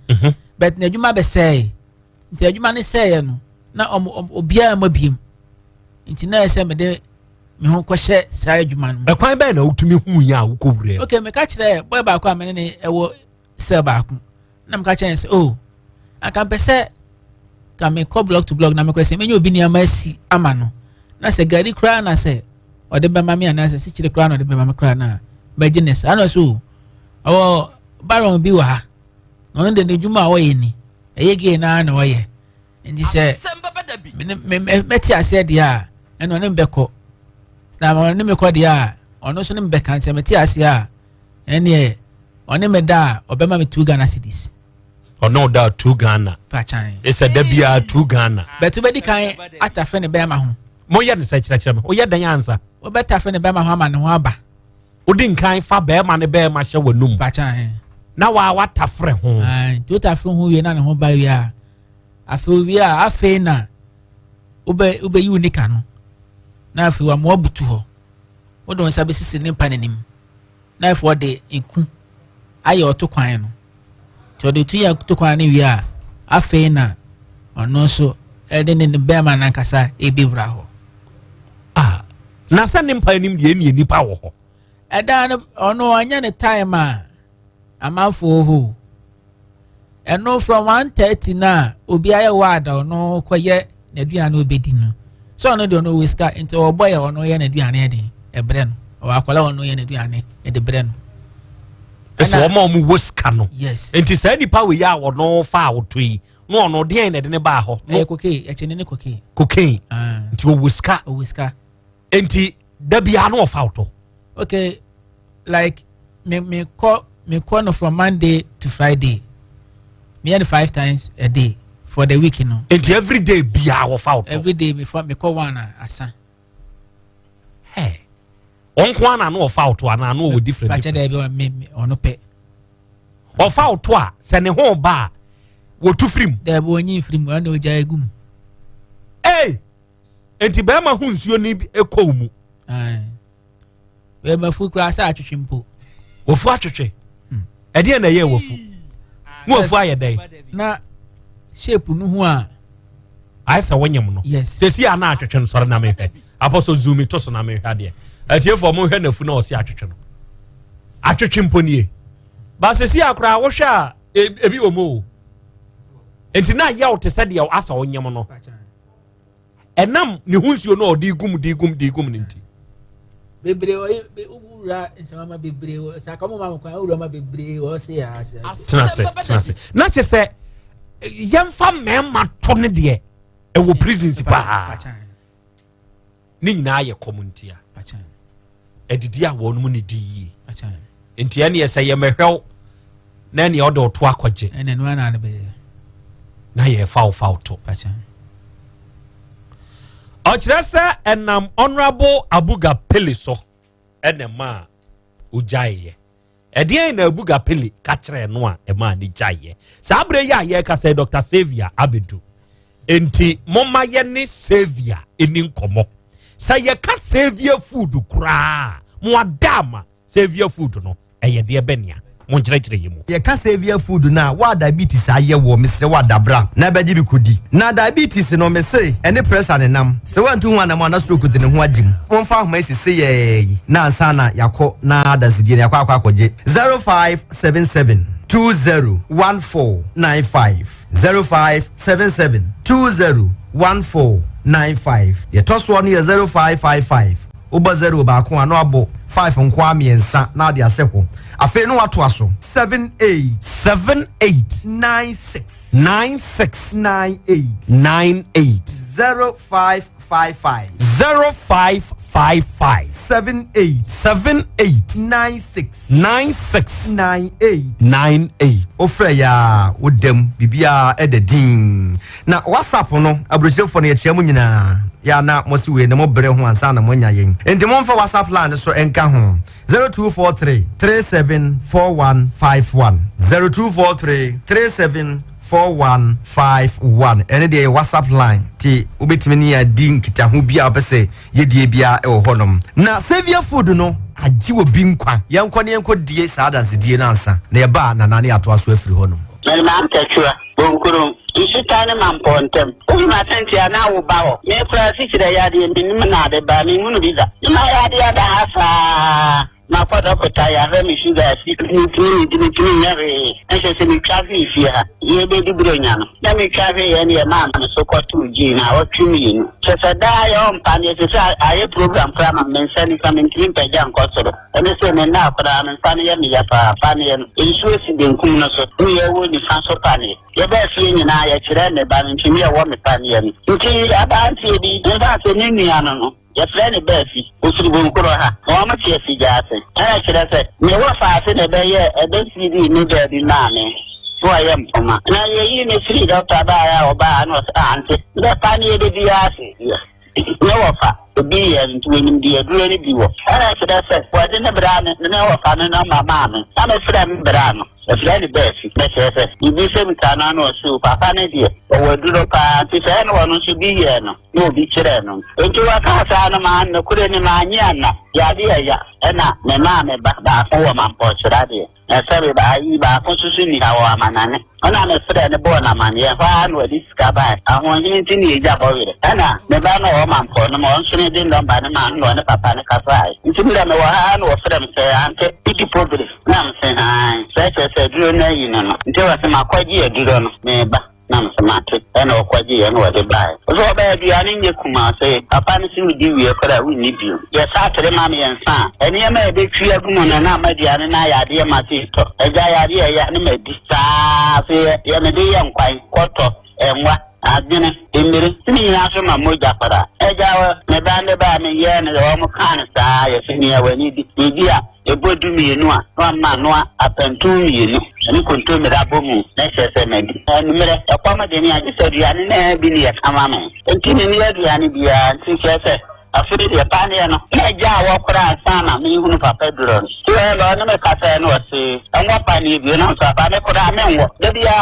but na adwuma be say nti adwuma ne say no na obia ma biem nti na ese me de me ho kwhye saa adwuma no e kwan be na utumi hu ya ukowure okay me ka kire boy ba ko amene ne ewo sell ba ko na me ka kire say oh aka pese ka me call block to block na me kwese me nyo obi ni amasi ama no na se gari kra na se o de be ma me na se si kire kra na o de be ma me kra na ba gines ana so o baron bi wa no de ne dwuma wo ye ni eyege na na wo ye ndi se me ti ase dia eno ne mbeko na mo ne me ko dia ono so ne mbeka nse me ti ase a ene one me da obema me 2 Ghana cedis ono da 2 Ghana pachan esa da bia 2 Ghana betu be di kan atafe ne be ma ho mo ye ne se kire me o ye dan ansa o betafe ne be ma ho ama ne ho aba odi nkan fa be ma ne be ma hye wanum pachan na wa tafre ho to tafre ho wie na ne ho ba wie a afe na ube yi unika no na afi wa mo butu ho wo don sabe sisi ne mpa nanim na afi de enku aye otokwan no to de tu ya otokwan ne wie a afe na ono so ede ne be ma na nkasa ebewura ho na sa ne mpa nanim de eni nipa wo ho eda no ono anya ne time a amafo ho eno from 1:30 na obi aye wada ono koye na aduane obedi no so no de ono whisker into oboy ono ye na aduane de ebre no o akwala ono ye na aduane e de bre no eso o ma mu whisker no yes enti sa nipa we ya ono fa awotoi no ono de na de ne ba ho cocaine eche ne cocaine nti o whisker enti da bia no fa awto okay like me call no from Monday to Friday me had 5 times a day for the week, you know. And every day be our fault. Every day before me call one asa. Hey. On kwana no fault one I know with different. But there be me on no pay. Or fault twa send a whole bar. Wo to free. There be only free one no jagum. Hey. Enti be ma hu nsuo ni ekọ mu. We ma fu kra sa atwetwempo. Wo fu atwetwe. E de na ye wo fu. Mo fu aye dai. Na shape no ho a aisa wonyem no. Yes. Sesi ana atwetwe no sore na me hwe. Apostle zoom to so na me hwe ade. Atiefo mo hwe na fu na o si atwetwe no. Atwetwempo nie. Ba sesi akra wo hwe a ebi wo mo. Enti na yaw te se de asa wonyem no. Enam ne hunsuo no odi gum nti. Bebre ura nsama bebre sakamo ma kwa ura ma bebre o se ya ase. Tenase. Na che se yemfa mema to ne de e wo prisons pa. Ni nyina ye community a. Edidi a wonu ne di. Enti ene ye se ye mehwew na ne odo to akwaje. Ene no na ne be. Na ye foul to. Ochirasa enam honorable Abuga Pele so enema ujaye. Edien na Abuga Pele ka kire no a ema ni jaye. Sa abre ya ye ka say Dr. Xavier Abedu. Enti moma ye ni Xavier eni nkomo. Sa ye ka Xavier food kura. Mo adama Xavier food no eye de benia. Monchire yimu. Ye ka Xavier food na wa diabetes aye wo mesre wa dabra na beji bi kodi. Na diabetes no me say ene pressure ne nam. Se wantu hu anam na stroke de ne ho agim. Won fa homa sisi ye na ansa na yakọ na dasidie yakọ akwaje 0577 201495 0577 201495 ye toso no ye 0555 oba 0 ba ko ano abo 5 nkwa miensa na de aseko afi no wato aso 7896 0555 7896 ofre ya wodem bibia ededin na WhatsApp no abrochefo no ye chiamu nyina ya na mosiwe na mobere ho ansa na monya yen enti momfa WhatsApp line so enka ho 0243 374151 0243 374151 4151 ene de WhatsApp line ti ubetimi ni adi nkita ho bia obese yedie bia e wo honom na Savior Food no agye obi nkwa yankwa ne yanko die saa danse die na ansa na ye ba na nane ato aso afiri honom na ma ntachua bonkuru isitane mampontem uma sentia na wo bawo me kura sikira ya de minim na de ba ni munu biza ma ya de da hafa ma kwada kota ya remi sugar sikini nyare ese se mi trafi fia ye de dibronya no na mi trafi ye ne ma na so kwatu ji na otwimi no se da ya ompa ne se aye program prama mensani kamintini peja nkosoro ene se ne na akora mensani ya mi ya pa ne isu esi de nkum no so ye wo ni fa so pa ne ye ba fie nyina ya kire ne ba ntimi ya wo me pa ne ni nti abanti bi ne ba se ni ni ano no ya friend befi usiri bonkoro ha o ma tie si jase ana kire se me wo fa se ne be ye e be si di ni be di na me so ayem poma na ye yi me free doctor ba ya o ba no ante be pa ni de bi ase ne wo fa obi ye ntu enim di aduro ni bi wo ana kire se wo de ne bra ne wo fa ne na mama me ama friend bra no a friend befi be se ibi se mi kana no so papa ne die o duro pa ti se no no so bi ye no no bi kire no enti wa ka sa no ma no kure ni ma anya na ya de ya na me ma me ba ko wa man po chira de na sabe ba yi ba ko susu ni ha wa manane ona me friend ne bo na man ye fa no di ska ba ahon yin ti ni eja bo wire na me ba no wa man po no mo nso ne din don ba ne ma no ne papa ne ka fa nti mi da me wa ha no friend se ante pidi progress na me se ha se duro na yi no nti wa se ma kwaji e duro no me ba na msamate ena okwaji ya no wade bae so ba bia ni nye kuma se papa ni si udi wie kora wi ni bio ye sa tere ma me yansa eni ya ma be twi agumo na ma dia ne na ya de ma se to eja ya de ya ne ma di sa se ya me de ya nkwan koto enwa adene emere ni na so ma moja para eja ne ba ne ba me ye ne o mo kan sa ya fini ya wani di dia ebodu mienu a ma no apentu mienu ni konto me da bomu na sese me di numere akwama de ni age seduane na bi ni ya kamame enti ni aduane bia nti sese afiri de pane no na ja wo kora sana me hunu papa duro so lo na me kasa no wase anwa pane bi na so pa me kora me wo de bia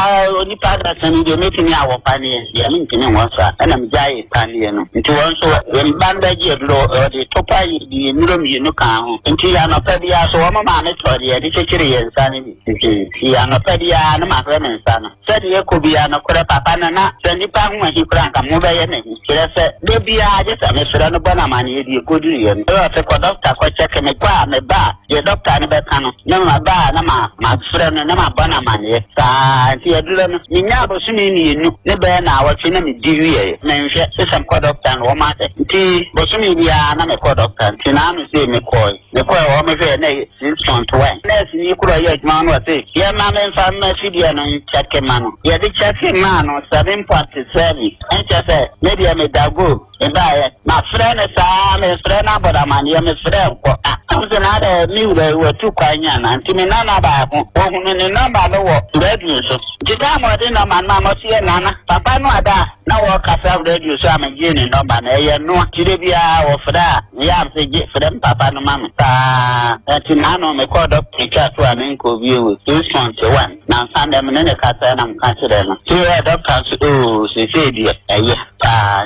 oni pa da sani de me tini awo pane ya me tini wo sa na me jai pane no nti won so mbanda ji duro de topa yi di nuro mi no kan ho nti ya no pa bia so wo ma me to de de chekire yen sani bi ya no pa bia na ma re men sana se de ko bia no kora papa na sani pa hu hi kora kan mo be ye ne kire se de bia je sa me sura no bona mani edi kodu ye no se ko doctor ko check me kwa me ba ye doctor ne be kanu na ma ba na ma sura no na ma bona mani sa ti eduro no ni nya bo sumi ni nu ne be na awotwe na me di wie na nhwe se sam ko doctor no ma se ti bo sumi bia na me ko doctor ti na me se me ko wo me fe na 6.1 na si ni kuro ye ma no se ye ma me fa ma fi dia no check ma no ye di check ma no 7.7 en se me dia me dago eba ma friend sa me friend aboda man ye me friend ko amse na de mi we tu kwanya na nti me na ba ko ohun ni number no wo radio so jita mo de na man ma mo sie na papa no ada na wo kasa radio so am je ni number na ye no jide bia wo fra ya am se je friend papa no ma ta nti na no me ko doctor to an ko bi wo 2.1 na sande me ne kasa na mka chire no so doctor so se di eye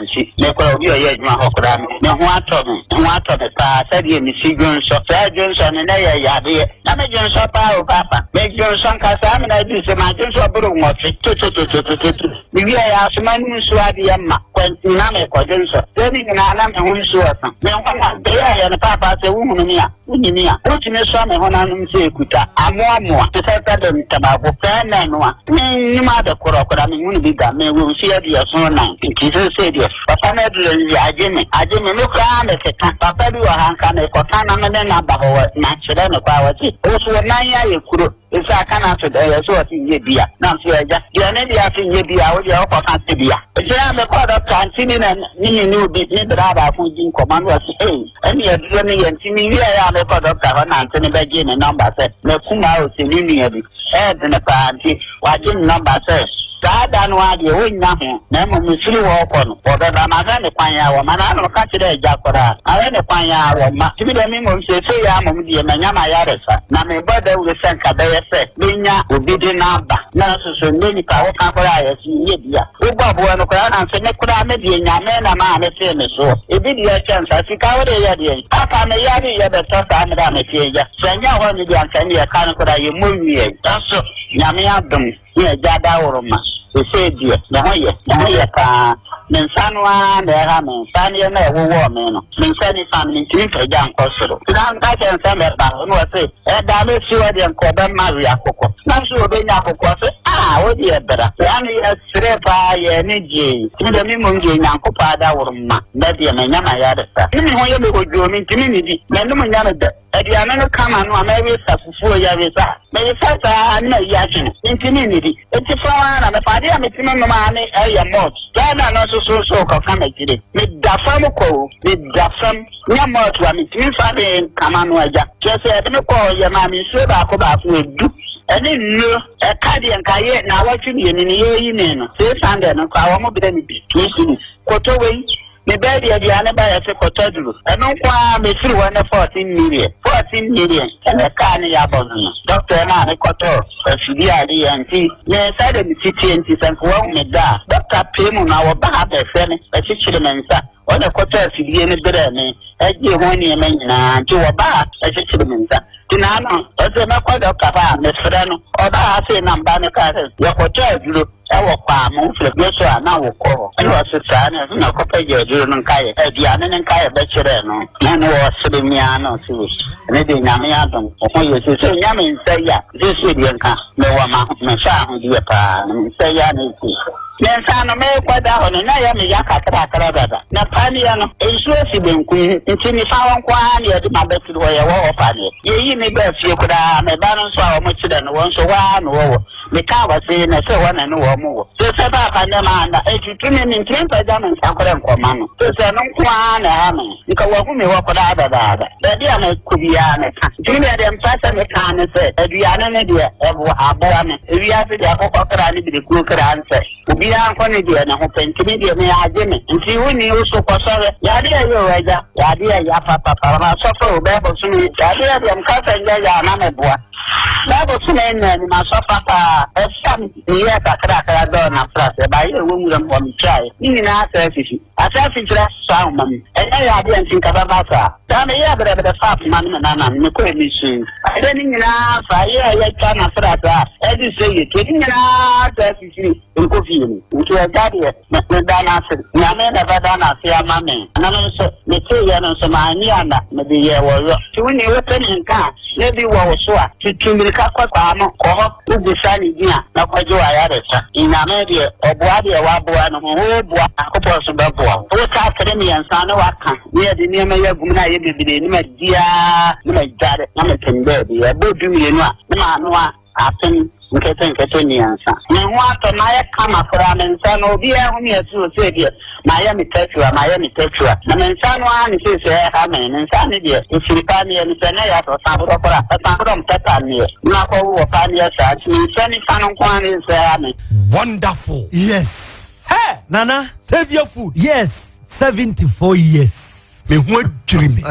nti me ko obi oye adwuma hokora me ho ato me pa sade mi si Johnson sa Johnson na ya de na me Johnson pa o papa me Johnson ka sa me na di se ma Johnson buru mo to mi ya asuma ni so ade ya ma kwanti na me ko Johnson se ni na me ho so asan me ho na de ya na papa se wu hunu ni a unyi a o ti me so me ho na no se ekuta amo te sa de tabako pa na no a ni ma de korokora me hunu bi ga me wo si ade ya so na nti se de papa na du ya aje me me kra me se ka papa bi wa hanka me ko kana me na ba ho na chere me kwa wati o so na ya ye kuro isa kana to da so ati ye bia na so ya ja ne dia fi ye bia o dia o ko kan ti bia je me ko da kan ti ni na ni bi ni dra ba fu jin ko man wa si ani ya du ne ye ti mi ya me ko da ka na ti ni ba je ne number se me kuma o se ni ya bi de na pa anti wa je number se da Sanwadi, we nothing. Nemo Missili Walkon, or the Ramazan Panya, or Manano Catcher Jacora. I had a Panya, or Maximilian say, Yamudi and Yama Yaresa. Now, my brother will send Cabaya said, Linya will be the number. Nurses and many power Campora as you need. Uba Buano and Senecura Medi and Yamena Man, a famous so. It did your chance, I think I would have Papa Mayadi, the top time that I say, Sanya one of the Anthony, a Canada, you move me. Also, Yamiadum, here, Jada Oroma. We say, dear, Nahaya, Mensanwa, the Ramen, Sanya, woman, Mensani family, drink a young hospital. Now, I can send that back, and was it, and I may see what they call them Maria Coco. Not sure they know Coco. Oh dear, better. Only a strepa, energy. To the Mimungi, Uncle Pada, or Betty and Yamayada. Even when you go to me community, then no one yada. At the Amano come and one maybe for Yavisa. May first I know Yakin in community. It's a fun and a party of money, a mod. Then I know so come at it. With the Famuco, with the Fam, Yamot, one is 3 Friday come on, just said, no call your mammy, so about with do. I didn't know a cardiac career now watching you in the evening. Say Sunday, no power mobility. Quotaway, the baby of the Anaba Cotodu. I don't want me through 14 million. 14 million. And a carnia bonus. Dr. Anna Coto, a CDI and T. Yes, I didn't see changes and wrong me da. Dr. Pim on our back, a fisherman, sir. What a quarter of the Brene, as you want your men to a bar, as a fisherman, sir. Tinano, as a Macoda Papa, Miss Fredano, or I say Nambana Carter, your hotel, you our farm, yes, now will call. And was a son, as no copy during Kaya, a Diana and Kaya Beccherano, and was Sudimiano, too. Maybe Namiatum, or you say Yamin say, ya, this is Yanka, no one, my son, dear pa, and say Yanni. Then Sano may quite down and I am a Yaka. Napaniano, a Sweden queen, until me found one year to my best way a war party. Ye may be a few could have a balance or much than once a while. The car was saying a so one and no more. So set up and demand a treatment in 3 diamonds and command. So say no one, because we walk with other. The dear could be an Julia them fast and the can say, a Diana dear, a born, we have the Apocrypha, the cook answer. We are funny dear, and open Canadian may I Jimmy, and see when you so for sorry, Yadia, Yadia, Yapa, suffer, Babel, Yadia, them cousin, Yaya, that was men and my papa, a son, yes, a cracker done a flat by a woman from try. In our service, a selfish sound, and I didn't think about that. Then I have a fat man and a queen machine. I didn't enough, I can afford that. As you say, taking an service in coffee, which was daddy, Madonna, Yaman, Vadana, say a mammy, and also Material and Samaniana, maybe a war. To win your opening car, maybe was so. Kimilika Pamo, who decided here, not quite your Arisa. In America, or Boadia Wabuano, who was a Babua. Both Academy and Sanawaka, near the name of Guna, dear, dad, American baby, a boat to me, no, Asem Beba. And what a Maya Kama for an son of the army as you say, Miami Tetra, and then someone says, Haman, and Sandy, if you can, and Senaya or Sabra, a Sabram Petania, Nako, Pania, and Sunny Fanon is Haman. Wonderful. Yes. Hey, Nana, save your food. Yes, 74 years. Me who dream me.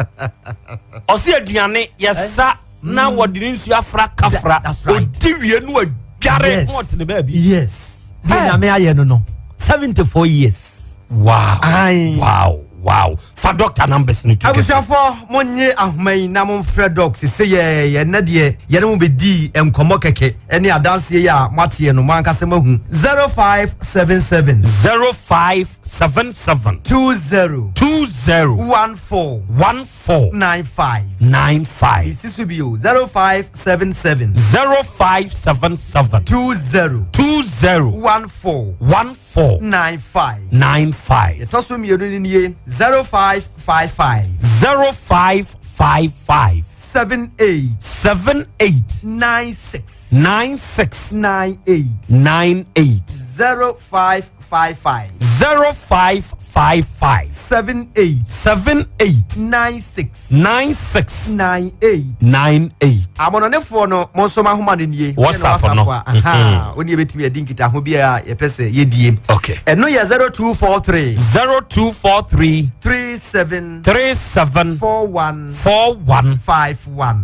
Osi aduane yesa na wodi nsu afra kafra. Odiwie no adware what the baby. Yes. Na me aye no 74 years. Wow. Wow. For doctor numbers ni to. Abusafo monye ahomai na monfrɛ docs se ye na de ye no be di enkomo keke ene adanse ya matie no man kase mahu 0577 20 14 95 Sisubio 0577 20 14 95 Yetoso mi yoduni niye 0555 78 96 98 0555 55 78 78 96 96 98 98 amononefo no monso ma homa nie WhatsApp no aha oni ebetimi edi nkita ho bia ye pese yedie okay eno ye 0243 0243 37 41 51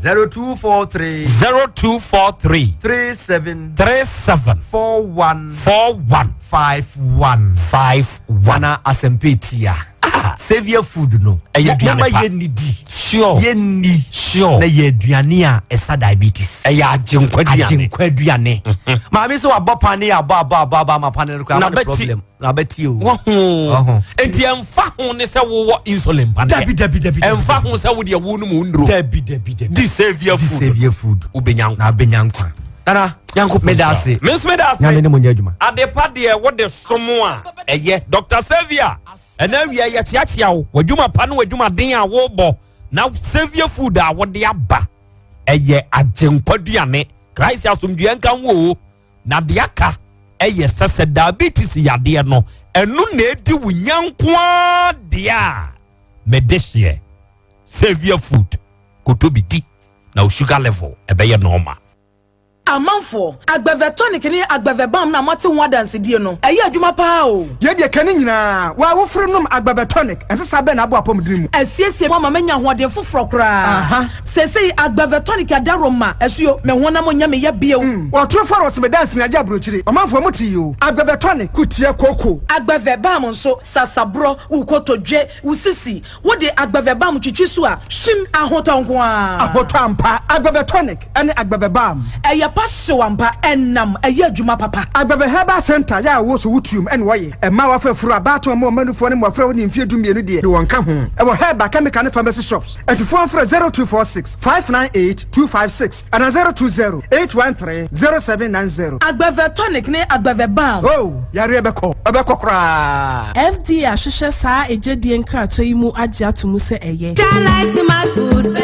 0243 37 41 51 na asempetia savior food no aduane pa yenidi sure yenni sure na yeduane a esa diabetes agenkwaduane maami so abopane aba mapane ko am problem na beti o enti emfa ho ne se wo insulin pa dabi emfa ho se wo de wo no mu ndro dabi di savior food ubenyankwa dara yanko medase nyame ne monya adwuma adepa de wo de somo a eye Dr. Savior ena wi ya chiachia wo wadwuma pa no wadwuma den a wo bo na savior food a wo de aba eye agenkwaduane Christ asomdua nkan wo na de aka eye sese diabetes yade no enu na edi wunyankwa de a medeshie savior food kotobidi na sugar level ebe ye normal amanfo agbeve tonic ni agbeve bam na mate ho adanse die no eye adwuma pa o ye de kani nyina wa wo frim agbeve tonic ensesa be na abo apomdiri mu asiesie mo mama nya hoden foforo kra sesei agbeve tonic adaroma esuo me hona mo nya me ye bie o tro faros me dance na aja brochire amanfo mo ti yo agbeve tonic kutie koko agbeve bam nso sasabro ukotodwe usisi wo de agbeve bam twitwisu a shin ahotonko a ahotampa agbeve tonic ene agbeve bam eye pasewampa enam eye adwuma papa agbebe herbal center ya wo so wutum en woye ema wa fafuru abato mo manufo ne mo afra woni mfie dumienu de won ka ho e wo herbal chemical ne pharmacy shops atifo afra 0246 598 256 and 020 813 0790 agbeve tonic ne agbeve balm oh yare ebeko kra FD ahwehwe saa ejedie nkrato yi mu agye atomu se eye Chalice my food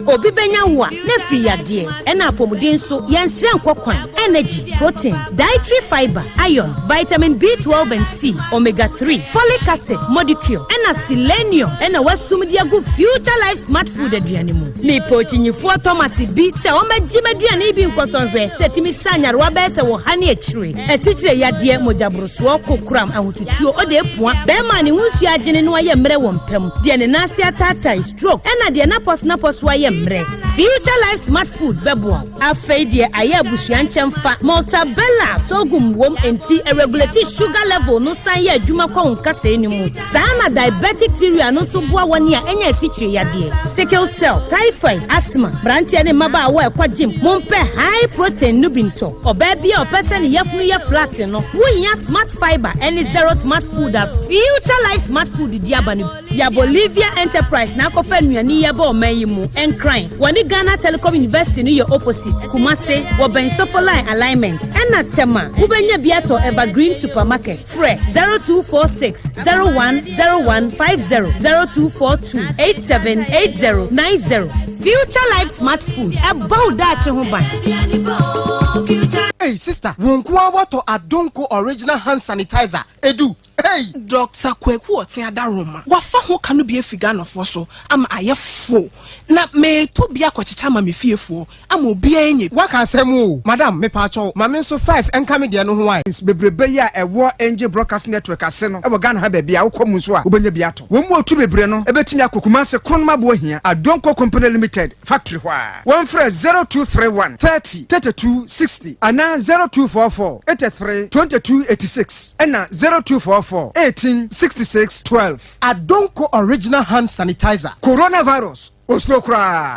obi benya wo na free yade ena apomuden so yensre nkokwan energy protein dietary fiber iron vitamin B12 and C omega 3 folic acid molecule ena selenium ena wasumdia go future life smart food aduane mu me pochinyifo Thomas bi se o magime aduane bi nkosonhwe setimi sanyarwa be se wo hane akire esichire yade mojabroso kokram ahotutuo ode epua be ma ne hunsu agene no aye mre wo mpam de ne nase atata stroke ena de napos wa ye mre future life smart food bebo afei de aye abusuan chemfa multabella sogum wom enti irregularity sugar level no san ye adwuma kwa nkasa enimu sana diabetic theory no so boa woni a enya esichire yade sickle cell typhoid asthma brantia ne maba wa ekwa gym mompe high protein no binto oba bia opese ne yafunu ye flat no wunya smart fiber any zero smart food a future life smart food di abani ya Bolivia enterprise na akofa nuani ye ba o mayimu encrin woni Ghana Telecom University no ye opposite Kumase wo ben sofo line alignment ena tema ubenya biato evergreen supermarket fre 0246 010150 0242 878090 future life smart food about that ho ban. Hey sister, wonkwa wato adonko original hand sanitizer edu. Hey, Dr. Kweku otin adaroma. Wafa ho kanu bi efiga no fo so ama ayefo. Na me to bia kwachicha ma me fiefo ama obi enye. Waka asemu, madam me pacho, ma me so 5 enka me de no ho ai. Bebrebe ya ewo NG Broadcast Network ase no. Ebo Ghana ha ba bia wo mu so a obenya bia to. Wo mu otu bebre no, ebetimi akokuma se kronma bo hia. Adonko Company Limited factory hwa. One fresh 0231 30 32 60 ana 0244 83 22 86 ana 0244 18 66 12. Adonko original hand sanitizer. Coronavirus Osokra.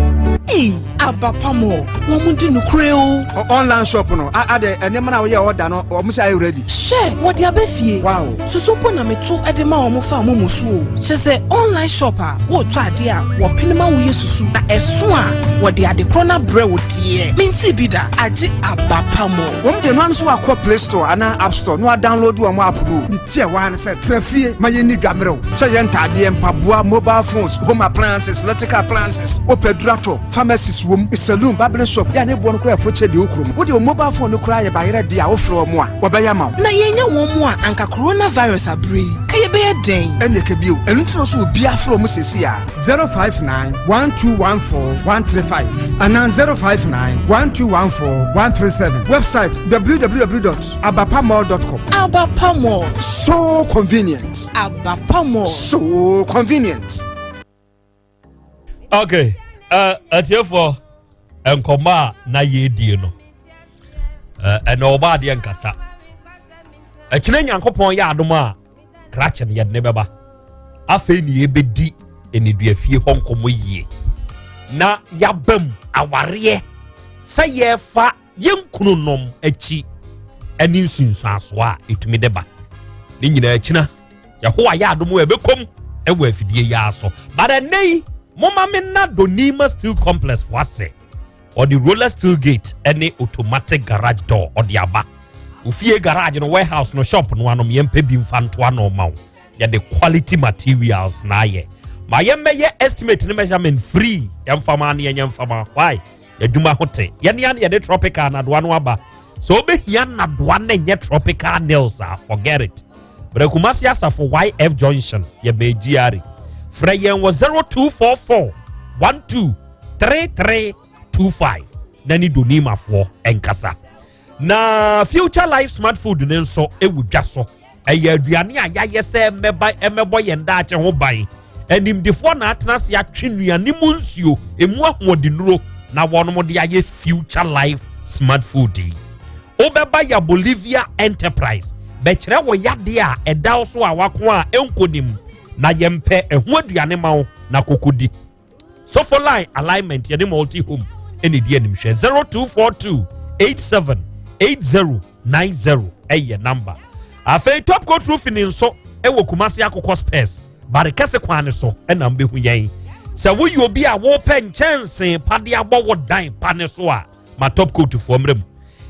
Abapamo, womundi no creo. Online shop no. Ade enema na we order no, omo say ready. Share what dia befie. Wow. Susumpo na meto edema omo fa omo musu. Chese online shopper, wo to ade a wo pinema wo yesusu. Na eso a wo de ade krona bre wo die. Minti bida age abapamo. Wom de no anso akọ Play Store ana App Store no download wo mo app no. Di tie wan say trafie maye ni dwamrew. Say yenta ade empaboa mobile phones, home appliances, electrical appliances, opedurato pharmacies wom saloon barber shop ya ne bo no kura foche de okrom wo de mobile phone no kura ye bayere de a wo fro mo a wo be ya ma na yenya wo mo a anka coronavirus abre ka ye be den ene ke bio enu tro so obi afro mo sesi a 059 1214 135 and 059 1214 137 website www.abapamall.com. Abapamall, so convenient. Abapamall, so convenient. Okay, at here for Nkoma na ye die no. And oba de nkasa. Kine Nyankopon ya adoma krache ne yede beba. Afe ni ebedi eni duafie ho nkomo yie. Na yabam aware sa ye fa yenkunu nom achi ani nsunsu aso a etumi deba. Ni nyina akina Yahowa ya adomo ebekom ewo afidie ya aso. But nei Mama Minna Donima Steel Complex for say, or the roller steel gate, any automatic garage door, or the aba. Ufie garage no warehouse no shop no anom yempe bimfantoa no ma. Ya the quality materials na ye. Ma yemme ye estimate ne measurement free. Yamfama ne yamfama. Why? Ya dwuma hote. Yan ye the tropical na doa no aba. So obe hia na doa na nye tropical nails forget it. But Kumasi asa for YF Junction ye be GRE. Freyen was 0244 123325. Nani donima for enkasa. Na Future Life Smart Food nenso ewu dwaso. Eye aduane a ya yese mebo yenda ache ho ban. Enim defo na atena se atwenuane mu nsuo emu ahodenuro na wono de aye Future Life Smart Food. Obeba ya Bolivia Enterprise. Bechire wo yade a eda so a wako a enkonim. Na yempe ehu aduane ma na kokodi. So for line alignment yene multi home eni die nim hwe 0242 878090 eye number. Afei top coat roofing nso ewo Kumasi akokɔ space. Bare kese kwane so ena mbehu yen. Se wo yi obi a wo pen chance pade abɔ wo dan pane so a ma top coat fo mrem.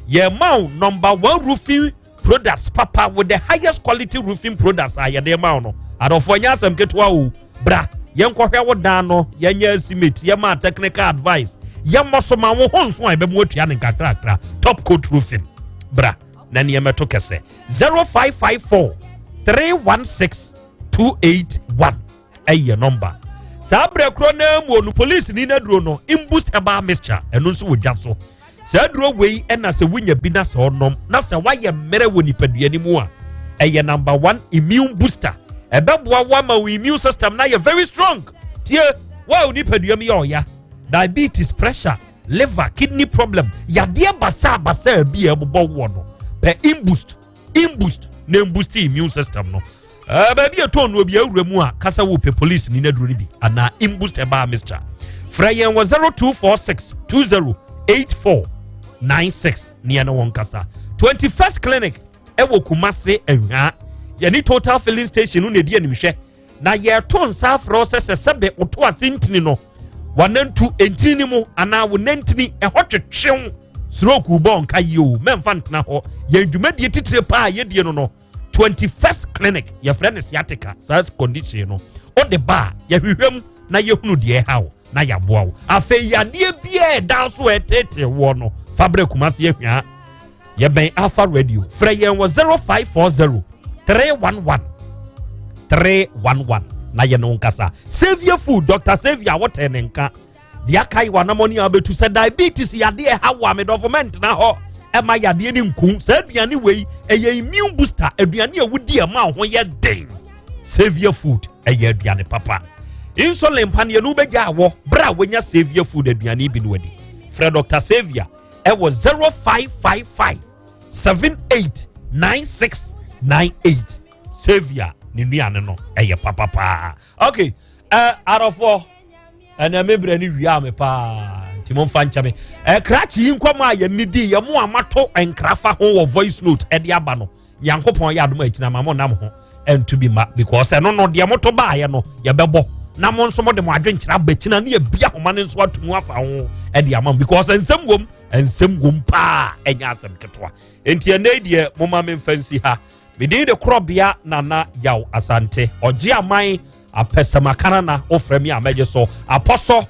Ye ma number 1 roofing products papa with the highest quality roofing products are ye ma no. Adofonya Asem ketwa o bra yenkohwe wo dan no yenya estimate yema technical advice yemosoma wo honso a bemu atua ne kakrakra top coat roofing bra na ne yemeto kese 0554 316 281 eye number sabre kro na mu onu police ni na duro no imboost eba mixture eno nso wodwa so sa duro wei ena se wunya bi na so nom na se waye mere woni padua ni mu a eye number 1 immune booster ebeboa wa ma immune system na ye very strong tie wa oni paduam ye oya diabetes pressure liver kidney problem yade basa bi ebobo wo no pe imboost na boost immune system no ba bi eton no bi awura mu a kasa wo pe police ni na duro ni bi ana imboost eba mixture frayen was 0246 208496 ni na won kasa 21st clinic ewo Kumasi ehwa yani total filling station no edi animhwe na ye ton sa process sebe oto asintini no wanantu entini mu ana wonantini ehotwetwe stroke bon kayo memfa ntena ho ye dwumadie titire pa ye die no 21st clinic ye friend sciatica such condition no o de ba ye hwehwem na ye hunu de hawo na ya boa wo afa yade bia da so etete wo no fabre Kumasi ehwa ye ben Alpha Radio freyen was 0540 311 na ye no nkasa Savior Food Dr. Savior wotenenka dia kai wanamoni abetu se diabetes yade hawa medovement na ho e ma yade ni nkum sa aduane wei eye immune booster aduane a wudi e ma ho ye den Savior Food eye aduane papa insulin pan ye no begya wo bra wenya Savior Food aduane bi no wadi Fred Dr. Savior e was 0555 789698 Savior ni nuane no eye papa okay out of 4 and mebre ni wia me pa timon fancha me krachi nkwama ya nidi ya mo amato enkrafa ho wo voice note e de aba no Yankopon ya adoma akina ma mo nam ho and to be ma because no de moto ba ye no ye bebo na mo nso mo de mo adwenkyira ba kina na ye bia homa ne nso atumu afa ho e de amam because ensem wom pa enya asem ketwa enti ene de mo ma me fancy ha me de Krobea nana Yaw Asante oji amai apesamakana na ofremi ameje so aposo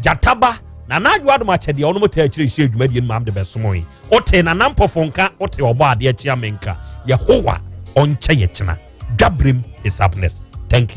jataba na na adwo adom akyɛ deɛ ɔno mo ta akyire hyɛ adwumadie no mam de bɛsomo yi ote na nampɔfo nka ote ɔbɔ ade akyia menka Yehowa onche yechina. Gabrim is happiness. Thank you.